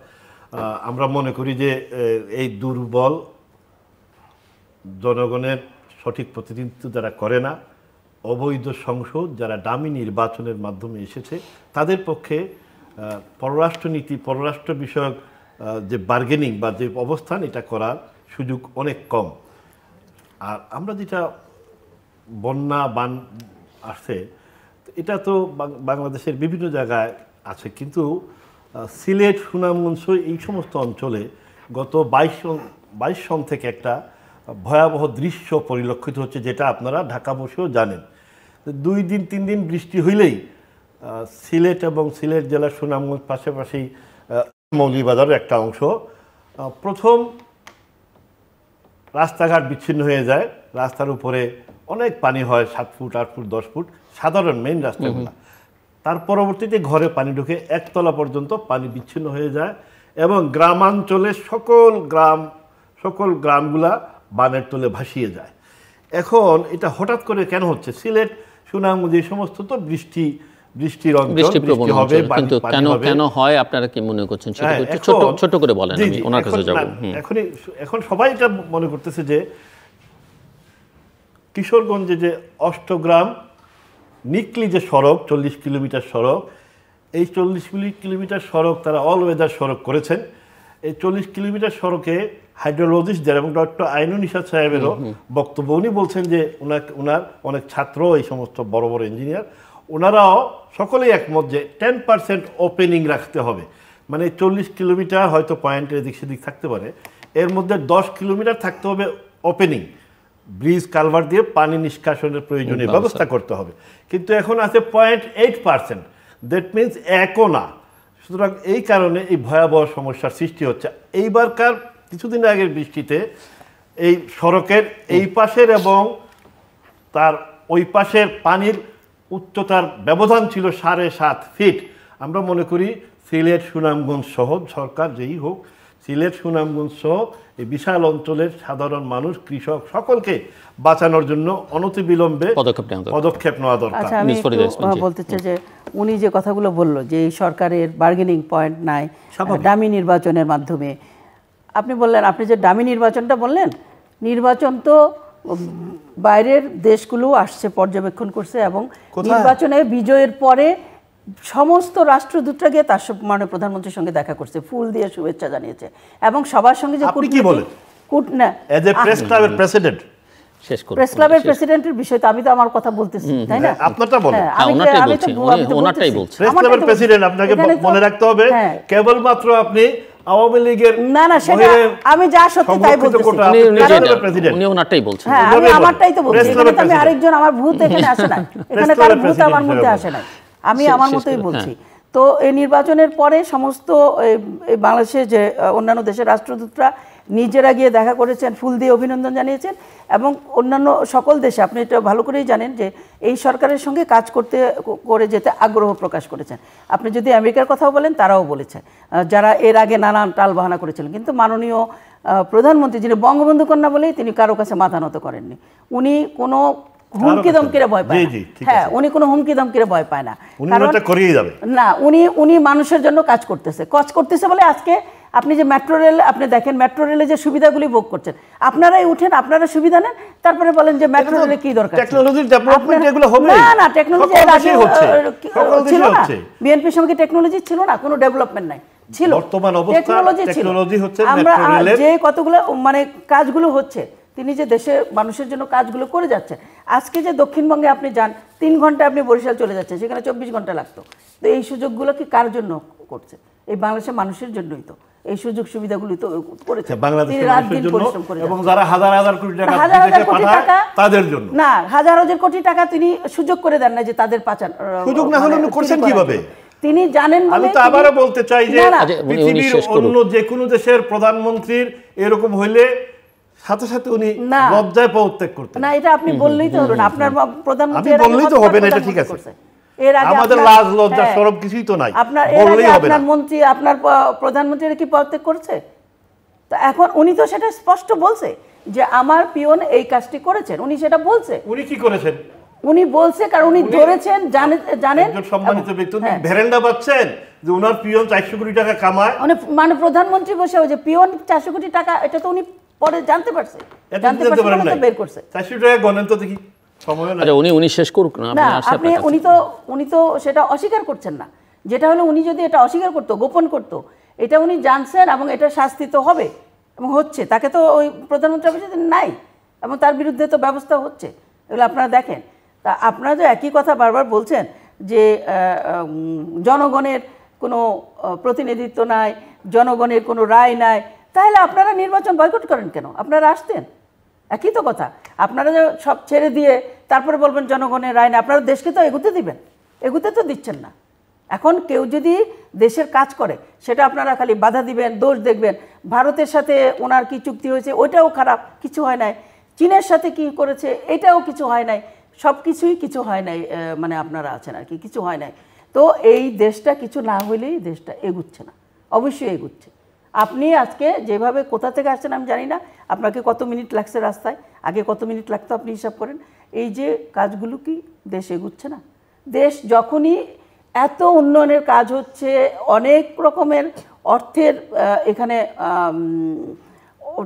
C: আমরা মনে করি যে এই দুর্বল জনগণের সঠিক প্রতিনিধিত্ব যারা করে না, অবৈধ সংসদ, যারা দামি নির্বাচনের মাধ্যমে এসেছে, তাদের পক্ষে পররাষ্ট্রনীতি, পররাষ্ট্র বিষয়ক যে বার্গেনিং বা যে অবস্থান, এটা করার সুযোগ অনেক কম। আর আমরা যেটা বন্যা বান আসছে, এটা তো বাংলাদেশের বিভিন্ন জায়গায় আছে, কিন্তু সিলেট, সুনামগঞ্জ, এই সমস্ত অঞ্চলে গত 22 সন থেকে একটা ভয়াবহ দৃশ্য পরিলক্ষিত হচ্ছে, যেটা আপনারা ঢাকা বসেও জানেন। 2 দিন 3 দিন বৃষ্টি হইলেই সিলেট এবং সিলেট জেলার সুনামগঞ্জ পাশাপাশি মৌলভীবাজারের একটা অংশ, প্রথম রাস্তাঘাট বিচ্ছিন্ন হয়ে যায়, রাস্তার উপরে অনেক পানি হয়, 7 ফুট 8 ফুট 10 ফুট, সাধারণ মেইন রাস্তাগুলো। তার পরবর্তীতে ঘরে পানি ঢুকে একতলা পর্যন্ত পানি বিচ্ছিন্ন হয়ে যায়, এবং গ্রামাঞ্চলের সকল গ্রামগুলা বানের তলে ভাসিয়ে যায়। এখন এটা হঠাৎ করে কেন হচ্ছে? সিলেট, সুনামগঞ্জ, এই সমস্ত তো বৃষ্টির অঞ্চল, বৃষ্টি হবে,
A: কিন্তু কেন হয় আপনারা কি মনে করছেন সেটা ছোট করে বলেন, আমি ওনার কাছে যাব।
C: এখন সবাই এটা মনে করতেছে যে কিশোরগঞ্জে যে অষ্টগ্রাম নিকলি যে সড়ক, 40 কিলোমিটার সড়ক, এই 40 কিলোমিটার সড়ক তারা অল ওয়েদার সড়ক করেছেন। এই 40 কিলোমিটার সড়কে হাইড্রোলজিস্টদের এবং ডক্টর আইনুন ইশাদ সাহেবেরও বক্তব্য, উনি বলছেন যে ওনার অনেক ছাত্র, এই সমস্ত বড় বড় ইঞ্জিনিয়ার, ওনারাও সকলেই একমত যে 10% ওপেনিং রাখতে হবে। মানে 40 কিলোমিটার হয়তো পয়েন্টের এদিক সেদিক থাকতে পারে, এর মধ্যে 10 কিলোমিটার থাকতে হবে ওপেনিং, ব্রিজ কালভার দিয়ে পানি নিষ্কাশনের প্রয়োজনীয় ব্যবস্থা করতে হবে। কিন্তু এখন আছে 0.8%, দ্যাট মিনস একও না। সুতরাং এই কারণে এই ভয়াবহ সমস্যার সৃষ্টি হচ্ছে। এইবারকার কিছুদিন আগের বৃষ্টিতে এই সড়কের এই পাশের এবং তার ওই পাশের পানির উচ্চতার ব্যবধান ছিল 7.5 ফিট। আমরা মনে করি সিলেট, সুনামগঞ্জ সহ সরকার যেই হোক, সিলেট, সুনামগঞ্জ সহ এই বিশাল অঞ্চলের সাধারণ মানুষ, কৃষক সকলকে বাঁচানোর জন্য অনতিবিলম্বে পদক্ষেপ নেওয়া দরকার।
B: আচ্ছা, আমি বলতে চাই যে উনি যে কথাগুলো বলল যে এই সরকারের বার্গেনিং পয়েন্ট নাই ডামি নির্বাচনের মাধ্যমে, আপনি বললেন, আপনি যে ডামি নির্বাচনটা বললেন, নির্বাচন তো বাইরের দেশগুলো আসছে, পর্যবেক্ষণ করছে এবং নির্বাচনে বিজয়ের পরে সমস্ত রাষ্ট্রদূতরা গিয়ে তার মাননীয় প্রধানমন্ত্রীর সঙ্গে দেখা করছে, ফুল দিয়ে শুভেচ্ছা জানিয়েছে এবং সবার সঙ্গে যে প্রেস ক্লাবের প্রেসিডেন্টের বিষয়, তো আমি তো আমার কথা বলতেছি, তাই না?
C: আপনারটা বলেন।
A: ওনারটাই বলছি।
C: প্রেস ক্লাবের প্রেসিডেন্ট, আপনাকে মনে রাখতে হবে কেবলমাত্র আপনি আওয়ামী লীগের
B: না না, সেটা আমি যা সত্যি তাই বলতেছি।
A: উনি ওনারটাই বলছেন।
B: হ্যাঁ, আমি আমারটাই তো বলছি। এখানে তো আমি আরেকজন, আমার ভূত এখানে আসে না, এখানে কার ভূত আমার মধ্যে আসে না, আমি আমার মতোই বলছি। তো এই নির্বাচনের পরে সমস্ত বাংলাদেশের যে অন্যান্য দেশের রাষ্ট্রদূতরা নিজেরা গিয়ে দেখা করেছেন, ফুল দিয়ে অভিনন্দন জানিয়েছেন এবং অন্যান্য সকল দেশে আপনি এটা ভালো করেই জানেন যে এই সরকারের সঙ্গে কাজ করে যেতে আগ্রহ প্রকাশ করেছেন। আপনি যদি আমেরিকার কথাও বলেন, তারাও বলেছে, যারা এর আগে নানান টালবাহানা করেছিলেন। কিন্তু মাননীয় প্রধানমন্ত্রী, যিনি বঙ্গবন্ধু কন্যা বলেই তিনি কারো কাছে মাথা নত করেননি। উনি কোনো হুমকি ধমকিরে ভয় পায় না। হ্যাঁ, উনি কোনো হুমকি ধমকিরে ভয় পায় না, না, উনি মানুষের জন্য কাজ করতেছে বলে আজকে আপনি যে মেট্রো রেল, আপনি দেখেন মেট্রো রেলে যে সুবিধাগুলি ভোগ করছেন, আপনারাই উঠেন, আপনারা সুবিধা নেন, তারপরে বলেন যে মেট্রো রেলে কি দরকার। না না, টেকনোলজি ছিল না, বিএনপির সঙ্গে টেকনোলজি ছিল না, কোনো ডেভেলপমেন্ট নাই, ছিল টেকনোলজি ছিল। আমরা যে কতগুলো মানে কাজগুলো হচ্ছে, তিনি যে দেশের মানুষের জন্য কাজগুলো করে যাচ্ছেন। আজকে যে দক্ষিণবঙ্গে আপনি যান, 3 ঘন্টা আপনি বরিশাল চলে যাচ্ছেন, সেখানে 24 ঘন্টা লাগতো। তো এই সুযোগগুলো কি কার জন্য করছে? এই বাংলাদেশের মানুষের জন্যই তো এই সুযোগ সুবিধাগুলি তো করেছে
C: বাংলাদেশের মানুষের জন্য এবং যারা হাজার হাজার কোটি টাকা তাদের জন্য।
B: না, হাজার হাজার কোটি টাকা তিনি সুযোগ করে দেন না যে তাদের পাচার।
C: সুযোগ না হলে উনি করছেন কিভাবে?
B: তিনি জানেন।
C: আমি তো আবারও বলতে চাই যে পৃথিবীর অন্য যে কোনো দেশের প্রধানমন্ত্রীর এরকম হইলে সাথে সাথে উনি লজ্জায় পদত্যাগ করতেন
B: না। এটা আপনি বললেই তো হলো না, আপনার প্রধানমন্ত্রী
C: বললেই তো হবে না, এটা ঠিক আছে।
B: এর আগে
C: আমাদের লাজ লজ্জা শরম কিছুই তো নাই, বললেই হবে না।
B: আপনার মন্ত্রী, আপনার প্রধানমন্ত্রী কি পদত্যাগ করছে? তো এখন উনি তো সেটা স্পষ্ট বলছে যে আমার পিয়ন এই কাজটি করেছেন, উনি সেটা বলছে।
C: উনি কি করেছেন?
B: উনি বলছে, কারণ উনি ধরেছেন, জানেন
C: একজন সম্মানিত ব্যক্তি ভেরেন্ডা পাচ্ছেন যে ওনার পিয়ন 400 কোটি টাকা কামায়,
B: মানে প্রধানমন্ত্রী বসে ওই যে পিয়ন 400 কোটি টাকা, এটা তো উনি পরে জানতে পারছে, বের করছে।
C: 400 টাকা গণেন তো দেখি, সময় নাই।
A: উনি শেষ করুক না,
B: উনি তো সেটা অস্বীকার করছেন না। যেটা হলো, উনি যদি এটা অস্বীকার করতো, গোপন করতো, এটা উনি জানছেন এবং এটা শাস্তি তো হবে এবং হচ্ছে। তাকে তো ওই প্রধানমন্ত্রী অফিসে নাই এবং তার বিরুদ্ধে তো ব্যবস্থা হচ্ছে, এগুলো আপনারা দেখেন। তা আপনারা যে একই কথা বারবার বলছেন যে জনগণের কোনো প্রতিনিধিত্ব নাই, জনগণের কোনো রায় নাই, তাহলে আপনারা নির্বাচন বয়কট করেন কেন? আপনারা আসতেন, একই তো কথা। আপনারা সব ছেড়ে দিয়ে তারপরে বলবেন জনগণের রায় না, আপনারা দেশকে তো এগুতে দিবেন, এগুতে তো দিচ্ছেন না। এখন কেউ যদি দেশের কাজ করে, সেটা আপনারা খালি বাধা দিবেন, দোষ দেখবেন। ভারতের সাথে ওনার কি চুক্তি হয়েছে, ওইটাও খারাপ, কিছু হয় নাই। চীনের সাথে কি করেছে, এটাও কিছু হয় নাই। সব কিছুই কিছু হয় নাই, মানে আপনারা আছেন আর কি, কিছু হয় নাই। তো এই দেশটা কিছু না হইলেই দেশটা এগুচ্ছে না, অবশ্যই এগুচ্ছে। আপনি আজকে যেভাবে কোথা থেকে আসছেন আমি জানি না, আপনাকে কত মিনিট লাগছে রাস্তায়, আগে কত মিনিট লাগতো আপনি হিসাব করেন। এই যে কাজগুলো কি দেশ এগুচ্ছে না? দেশ যখনই এত উন্নয়নের কাজ হচ্ছে, অনেক রকমের অর্থের এখানে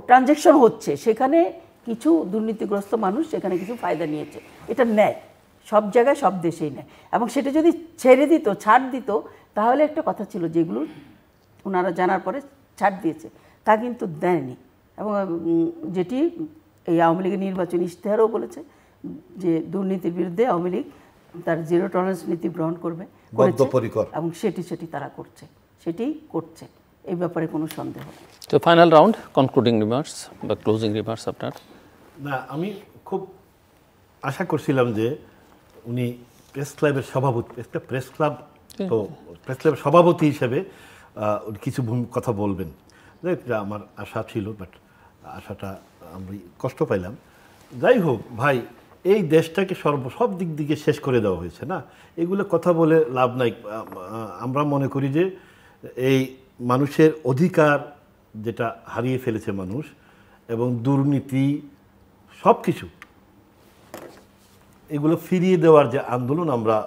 B: ট্রানজ্যাকশন হচ্ছে, সেখানে কিছু দুর্নীতিগ্রস্ত মানুষ সেখানে কিছু ফায়দা নিয়েছে, এটা নেয়, সব জায়গায় সব দেশেই নেয়। এবং সেটা যদি ছেড়ে দিত, ছাড় দিত, তাহলে একটা কথা ছিল, যেগুলো ওনারা জানার পরে ছাড় দিয়েছে, তা কিন্তু দেয়নি। এবং যেটি এই আওয়ামী লীগের নির্বাচনী ইশতেহারও বলেছে যে দুর্নীতির বিরুদ্ধে আওয়ামী লীগ তার 0 টলারেন্স নীতি গ্রহণ করবে, এবং সেটি তারা করছে, সেটি করছে, এই ব্যাপারে কোনো সন্দেহ নেই।
A: তো ফাইনাল রাউন্ড, কনক্লুডিং রিমার্কস বা ক্লোজিং রিমার্কস আপনার?
C: না, আমি খুব আশা করছিলাম যে উনি প্রেস ক্লাবের সভাপতি, একটা প্রেস ক্লাব তো প্রেস ক্লাবের সভাপতি হিসেবে উনি কিছু কথা বলবেন। যা আমার আশা ছিল, বাট আশাটা আমি কষ্ট পাইলাম। যাই হোক ভাই, এই দেশটাকে সব দিক দিকে শেষ করে দেওয়া হয়েছে না, এগুলো কথা বলে লাভ নাই। আমরা মনে করি যে এই মানুষের অধিকার যেটা হারিয়ে ফেলেছে মানুষ, এবং দুর্নীতি সব কিছু, এগুলো ফিরিয়ে দেওয়ার যে আন্দোলন আমরা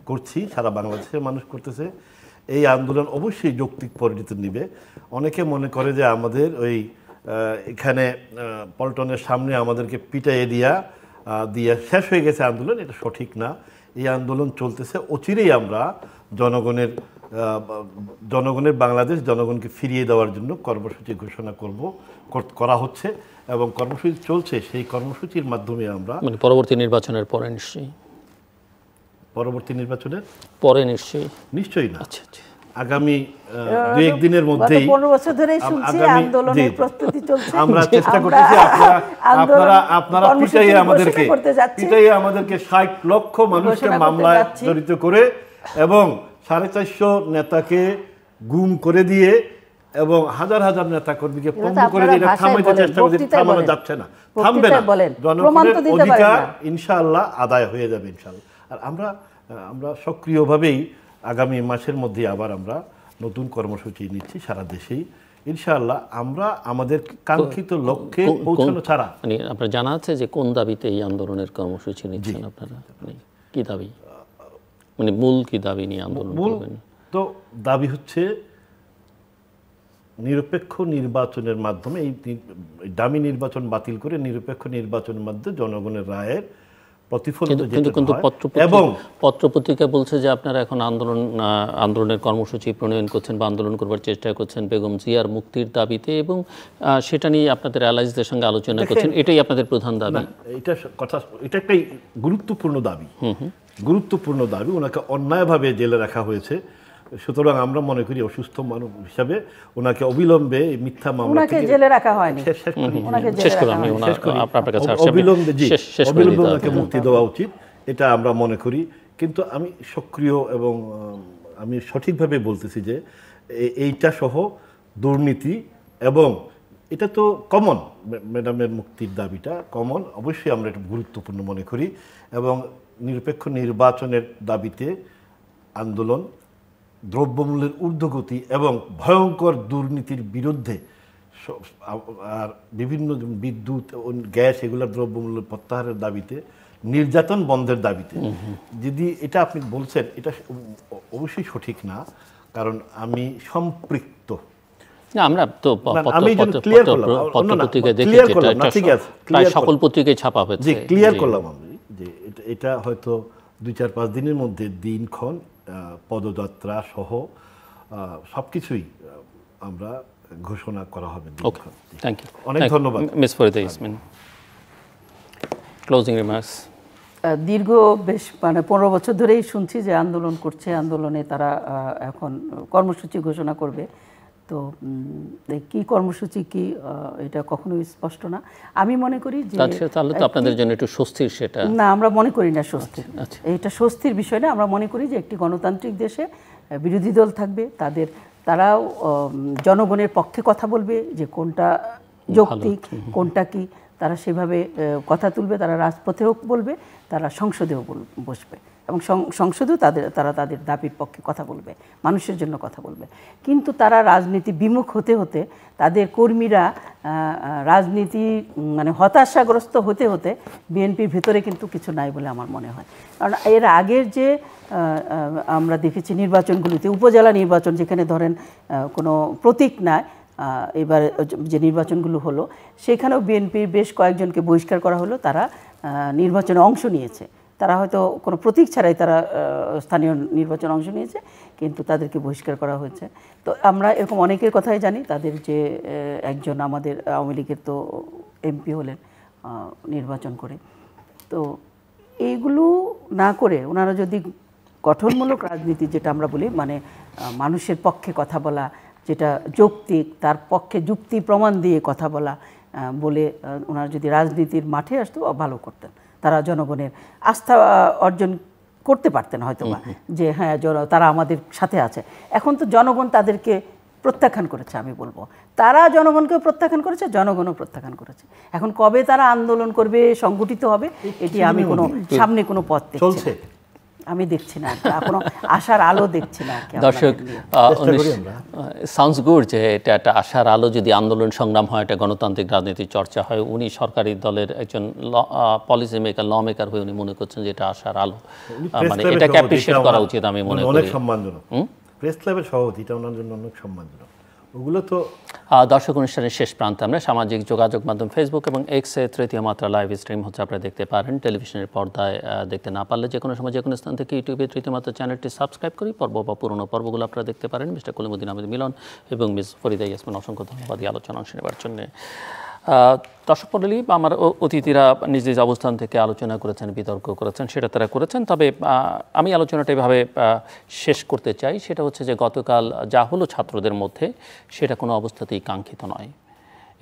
C: করছি, সারা বাংলাদেশের মানুষ করতেছে, এই আন্দোলন অবশ্যই যৌক্তিক পরিণতি নেবে। অনেকে মনে করে যে আমাদের ওই এখানে পল্টনের সামনে আমাদেরকে পিটাইয়ে দিয়ে শেষ হয়ে গেছে আন্দোলন, এটা সঠিক না। এই আন্দোলন চলতেছে, অচিরেই আমরা জনগণের বাংলাদেশ, জনগণকে ফিরিয়ে দেওয়ার জন্য কর্মসূচি ঘোষণা করা হচ্ছে এবং কর্মসূচি চলছে। সেই কর্মসূচির মাধ্যমে আমরা
A: মানে পরবর্তী নির্বাচনের পরে নিশ্চয়ই
C: পরবর্তী নির্বাচনের
A: পরে নিশ্চয়ই
C: না,
A: আচ্ছা আচ্ছা,
C: আগামী 2-1 দিনের মধ্যেই,
B: 15 বছর ধরেই শুনছি আন্দোলনের প্রস্তুতি চলছে।
C: আমরা চেষ্টা করতেছি, আপনারা পিটাইয়ে আমাদেরকে 60 লক্ষ মানুষকে মামলায় জড়িত করে এবং 450 নেতাকে গুম করে দিয়ে এবং হাজার হাজার নেতা কর্মীকে পঙ্গু করে দিয়ে থামাইতে চেষ্টা করছে, থামানো যাচ্ছে না, থামবে না। জনগণের অধিকার ইনশাআল্লাহ আদায় হয়ে যাবে ইনশাআল্লাহ। আর আমরা সক্রিয়ভাবেই আগামী মাসের মধ্যে আবার আমরা নতুন কর্মসূচি নিচ্ছি সারা দেশেই ইনশাআল্লাহ। আমরা আমাদের কাঙ্ক্ষিত লক্ষ্যে পৌঁছানো ছাড়া,
A: মানে আপনার জানা আছে যে কোন দাবিতে এই আন্দোলনের কর্মসূচি নিচ্ছেন আপনারা? মানে কি দাবি, মানে মূল কি দাবি নিয়ে আন্দোলন করবেন?
C: তো দাবি হচ্ছে নিরপেক্ষ নির্বাচনের মাধ্যমে, এই ডামি নির্বাচন বাতিল করে নিরপেক্ষ নির্বাচনের মাধ্যমে জনগণের রায়ের প্রতিফলিত
A: কিন্তু পত্রপত্রিকা বলছে যে আপনারা এখন আন্দোলনের কর্মসূচি প্রণয়ন করছেন বা আন্দোলন করবার চেষ্টা করছেন বেগম জিয়ার মুক্তির দাবিতে, এবং সেটা নিয়ে আপনাদের অ্যালাইজদের সঙ্গে আলোচনা করছেন, এটাই আপনাদের প্রধান দাবি?
C: এটা একটাই গুরুত্বপূর্ণ দাবি। ওনাকে অন্যায়ভাবে জেলে রাখা হয়েছে, সুতরাং আমরা মনে করি অসুস্থ মানুষ হিসাবে ওনাকে অবিলম্বে মিথ্যা মামলা থেকে
B: জেলে রাখা হয়নি,
C: অবিলম্বে ওনাকে মুক্তি দেওয়া উচিত, এটা আমরা মনে করি। কিন্তু আমি সক্রিয় এবং আমি সঠিকভাবে বলতেছি যে এইটা সহ দুর্নীতি, এবং এটা তো কমন, ম্যাডামের মুক্তির দাবিটা কমন, অবশ্যই আমরা এটা গুরুত্বপূর্ণ মনে করি। এবং নিরপেক্ষ নির্বাচনের দাবিতে আন্দোলন, দ্রব্যমূল্যের ঊর্ধ্বগতি এবং ভয়ঙ্কর দুর্নীতির বিরুদ্ধে, আর বিভিন্ন বিদ্যুৎ, গ্যাস, এগুলোর দ্রব্যমূল্য প্রত্যাহারের দাবিতে, নির্যাতন বন্ধের দাবিতে। যদি এটা আপনি বলছেন, এটা অবশ্যই সঠিক না, কারণ আমি সম্পৃক্ত।
A: আমরা তো পত্রপত্রিকায় দেখেছি, সকল পত্রিকায় ছাপা হয়েছে,
C: ক্লিয়ার করলাম আমি যে এটা হয়তো 2-4-5 দিনের মধ্যে দিনক্ষণ, পদযাত্রা সহ সবকিছুই আমরা ঘোষণা করা হবে।
A: থ্যাংক ইউ,
C: অনেক ধন্যবাদ।
A: Miss Farida Yasmin, closing remarks.
B: দীর্ঘ বেশ 15 বছর ধরেই শুনছি যে আন্দোলন করছে, আন্দোলনে তারা এখন কর্মসূচি ঘোষণা করবে। তো কি কর্মসূচি কি এটা কখনোই স্পষ্ট না। আমি মনে করি যে
A: তাহলে তো আপনাদের জন্য একটু স্বস্তির, সেটা
B: না, আমরা মনে করি না স্বস্তির, এটা স্বস্তির বিষয় না। আমরা মনে করি যে একটি গণতান্ত্রিক দেশে বিরোধী দল থাকবে, তারাও জনগণের পক্ষে কথা বলবে যে কোনটা যৌক্তিক, কোনটা কি, তারা সেভাবে কথা তুলবে, তারা রাজপথেও বলবে, তারা সংসদেও বসবে এবং সংসদেও তারা তাদের দাবির পক্ষে কথা বলবে, মানুষের জন্য কথা বলবে। কিন্তু তারা রাজনীতি বিমুখ হতে হতে, তাদের কর্মীরা রাজনীতি হতাশাগ্রস্ত হতে হতে বিএনপির ভিতরে কিন্তু কিছু নাই বলে আমার মনে হয়। কারণ এর আগের যে আমরা দেখেছি নির্বাচনগুলিতে, উপজেলা নির্বাচন যেখানে ধরেন কোনো প্রতীক নাই, এবার যে নির্বাচনগুলো হলো সেখানেও বিএনপির বেশ কয়েকজনকে বহিষ্কার করা হলো, তারা নির্বাচনে অংশ নিয়েছে, তারা হয়তো কোনো প্রতীক ছাড়াই তারা স্থানীয় নির্বাচনে অংশ নিয়েছে, কিন্তু তাদেরকে বহিষ্কার করা হয়েছে। তো আমরা এরকম অনেকের কথাই জানি, তাদের যে একজন আমাদের আওয়ামী লীগের তো এমপি হলেন নির্বাচন করে। তো এইগুলো না করে ওনারা যদি গঠনমূলক রাজনীতি, যেটা আমরা বলি, মানুষের পক্ষে কথা বলা, যেটা যৌক্তিক, তার পক্ষে যুক্তি প্রমাণ দিয়ে কথা বলে ওনারা যদি রাজনীতির মাঠে আসতো ভালো করতেন, তারা জনগণের আস্থা অর্জন করতে পারতেন হয়তোবা, যে হ্যাঁ তারা আমাদের সাথে আছে। এখন তো জনগণ তাদেরকে প্রত্যাখ্যান করেছে, আমি বলবো তারা জনগণকেও প্রত্যাখ্যান করেছে, জনগণও প্রত্যাখ্যান করেছে। এখন কবে তারা আন্দোলন করবে, সংগঠিত হবে, এটি আমি কোনো সামনে কোনো পথ দেখছি না। আমি দেখছি না, কোনো আশার আলো দেখছি না।
A: দর্শক, সাউন্ডস গুড যে এটা একটা আশার আলো, যদি আন্দোলন সংগ্রাম হয়, এটা গণতান্ত্রিক রাজনীতির চর্চা হয়। উনি সরকারি দলের একজন পলিসি মেকার, ল মেকার হয়ে উনি মনে করছেন যে এটা আশার আলো, মানে এটাকে অ্যাপ্রিশিয়েট করা উচিত। আমি মনে করি
C: অনেক সম্মানজনক, প্রেস ক্লাবের সভাপতি, এটা ওনার জন্য অনেক সম্মানজনক। ওগুলো তো
A: দর্শক, অনুষ্ঠানের শেষ প্রান্তে আমরা সামাজিক যোগাযোগ মাধ্যম ফেসবুক এবং এক্সে তৃতীয় মাত্রা লাইভ স্ট্রিম হচ্ছে, আপনারা দেখতে পারেন। টেলিভিশনের পর্দায় দেখতে না পারলে যে কোনো সময় যে কোনো স্থান থেকে ইউটিউবে তৃতীয় মাত্রা চ্যানেলটি সাবস্ক্রাইব করি, পর্ব বা পুরনো পর্বগুলো আপনারা দেখতে পারেন। মিস্টার কলিমুদ্দিন আহমেদ মিলন এবং মিস ফরিদা ইয়াসমিন, অসংখ্য ধন্যবাদ এই আলোচনা অংশ নেওয়ার জন্য। দর্শক মণ্ডলী, আমার অতিথিরা নিজ নিজ অবস্থান থেকে আলোচনা করেছেন, বিতর্ক করেছেন, সেটা তারা করেছেন। তবে আমি আলোচনাটা এভাবে শেষ করতে চাই, সেটা হচ্ছে যে গতকাল যা হলো ছাত্রদের মধ্যে, সেটা কোনো অবস্থাতেই কাঙ্ক্ষিত নয়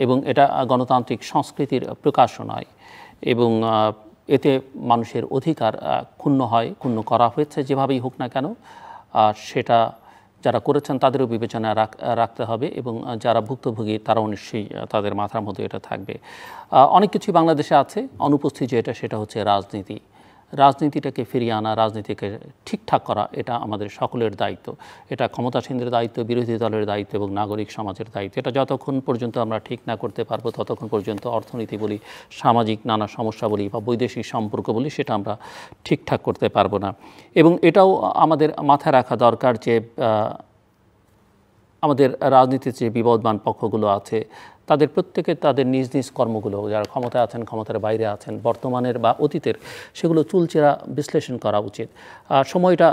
A: এবং এটা গণতান্ত্রিক সংস্কৃতির প্রকাশও নয়, এবং এতে মানুষের অধিকার ক্ষুণ্ণ হয়, ক্ষুণ্ণ করা হয়েছে যেভাবেই হোক না কেন। সেটা যারা করেছেন তাদেরও বিবেচনায় রাখতে হবে, এবং যারা ভুক্তভোগী তারাও নিশ্চয়ই তাদের মাথার মধ্যে এটা থাকবে। অনেক কিছুই বাংলাদেশে আছে অনুপস্থিত, সেটা হচ্ছে রাজনীতি। রাজনীতিটাকে ফিরিয়ে আনা, রাজনীতিকে ঠিকঠাক করা, এটা আমাদের সকলের দায়িত্ব। এটা ক্ষমতাসীনদের দায়িত্ব, বিরোধী দলের দায়িত্ব এবং নাগরিক সমাজের দায়িত্ব। এটা যতক্ষণ পর্যন্ত আমরা ঠিক না করতে পারবো, ততক্ষণ পর্যন্ত অর্থনীতি বলি, সামাজিক নানা সমস্যা বলি বা বৈদেশিক সম্পর্ক বলি, সেটা আমরা ঠিকঠাক করতে পারবো না। এবং এটাও আমাদের মাথায় রাখা দরকার যে আমাদের রাজনীতির যে বিবদমান পক্ষগুলো আছে, তাদের প্রত্যেকে তাদের নিজ নিজ কর্মগুলো, যারা ক্ষমতায় আছেন, ক্ষমতার বাইরে আছেন, বর্তমানের বা অতীতের, সেগুলো চুলচেরা বিশ্লেষণ করা উচিত। সময়টা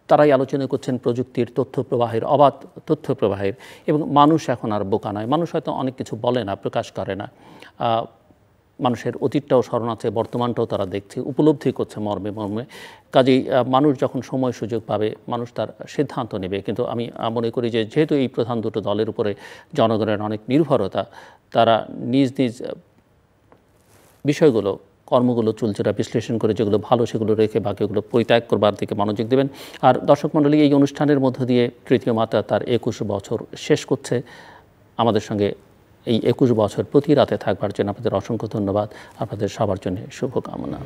A: তারাই আলোচনা করছেন প্রযুক্তির, তথ্য প্রবাহের, অবাধ তথ্য প্রবাহের, এবং মানুষ এখন আর বোকা নয়। মানুষ হয়তো অনেক কিছু বলে না, প্রকাশ করে না। মানুষের অতীতটাও স্মরণ আছে, বর্তমানটাও তারা দেখছে, উপলব্ধি করছে মর্মে মর্মে। কাজেই মানুষ যখন সময় সুযোগ পাবে, মানুষ তার সিদ্ধান্ত নেবে। কিন্তু আমি মনে করি যে যেহেতু এই প্রধান দুটো দলের উপরে জনগণের অনেক নির্ভরতা, তারা নিজ নিজ বিষয়গুলো, কর্মগুলো চুলচেরা বিশ্লেষণ করে যেগুলো ভালো সেগুলো রেখে বাকিগুলো পরিত্যাগ করবার দিকে মনোযোগ দেবেন। আর দর্শক মণ্ডলী, এই অনুষ্ঠানের মধ্য দিয়ে তৃতীয় মাত্রা তার 21 বছর শেষ করছে। আমাদের সঙ্গে এই 21 বছর প্রতি রাতে থাকবার জন্য আপনাদের অসংখ্য ধন্যবাদ। আপনাদের সবার জন্য শুভকামনা।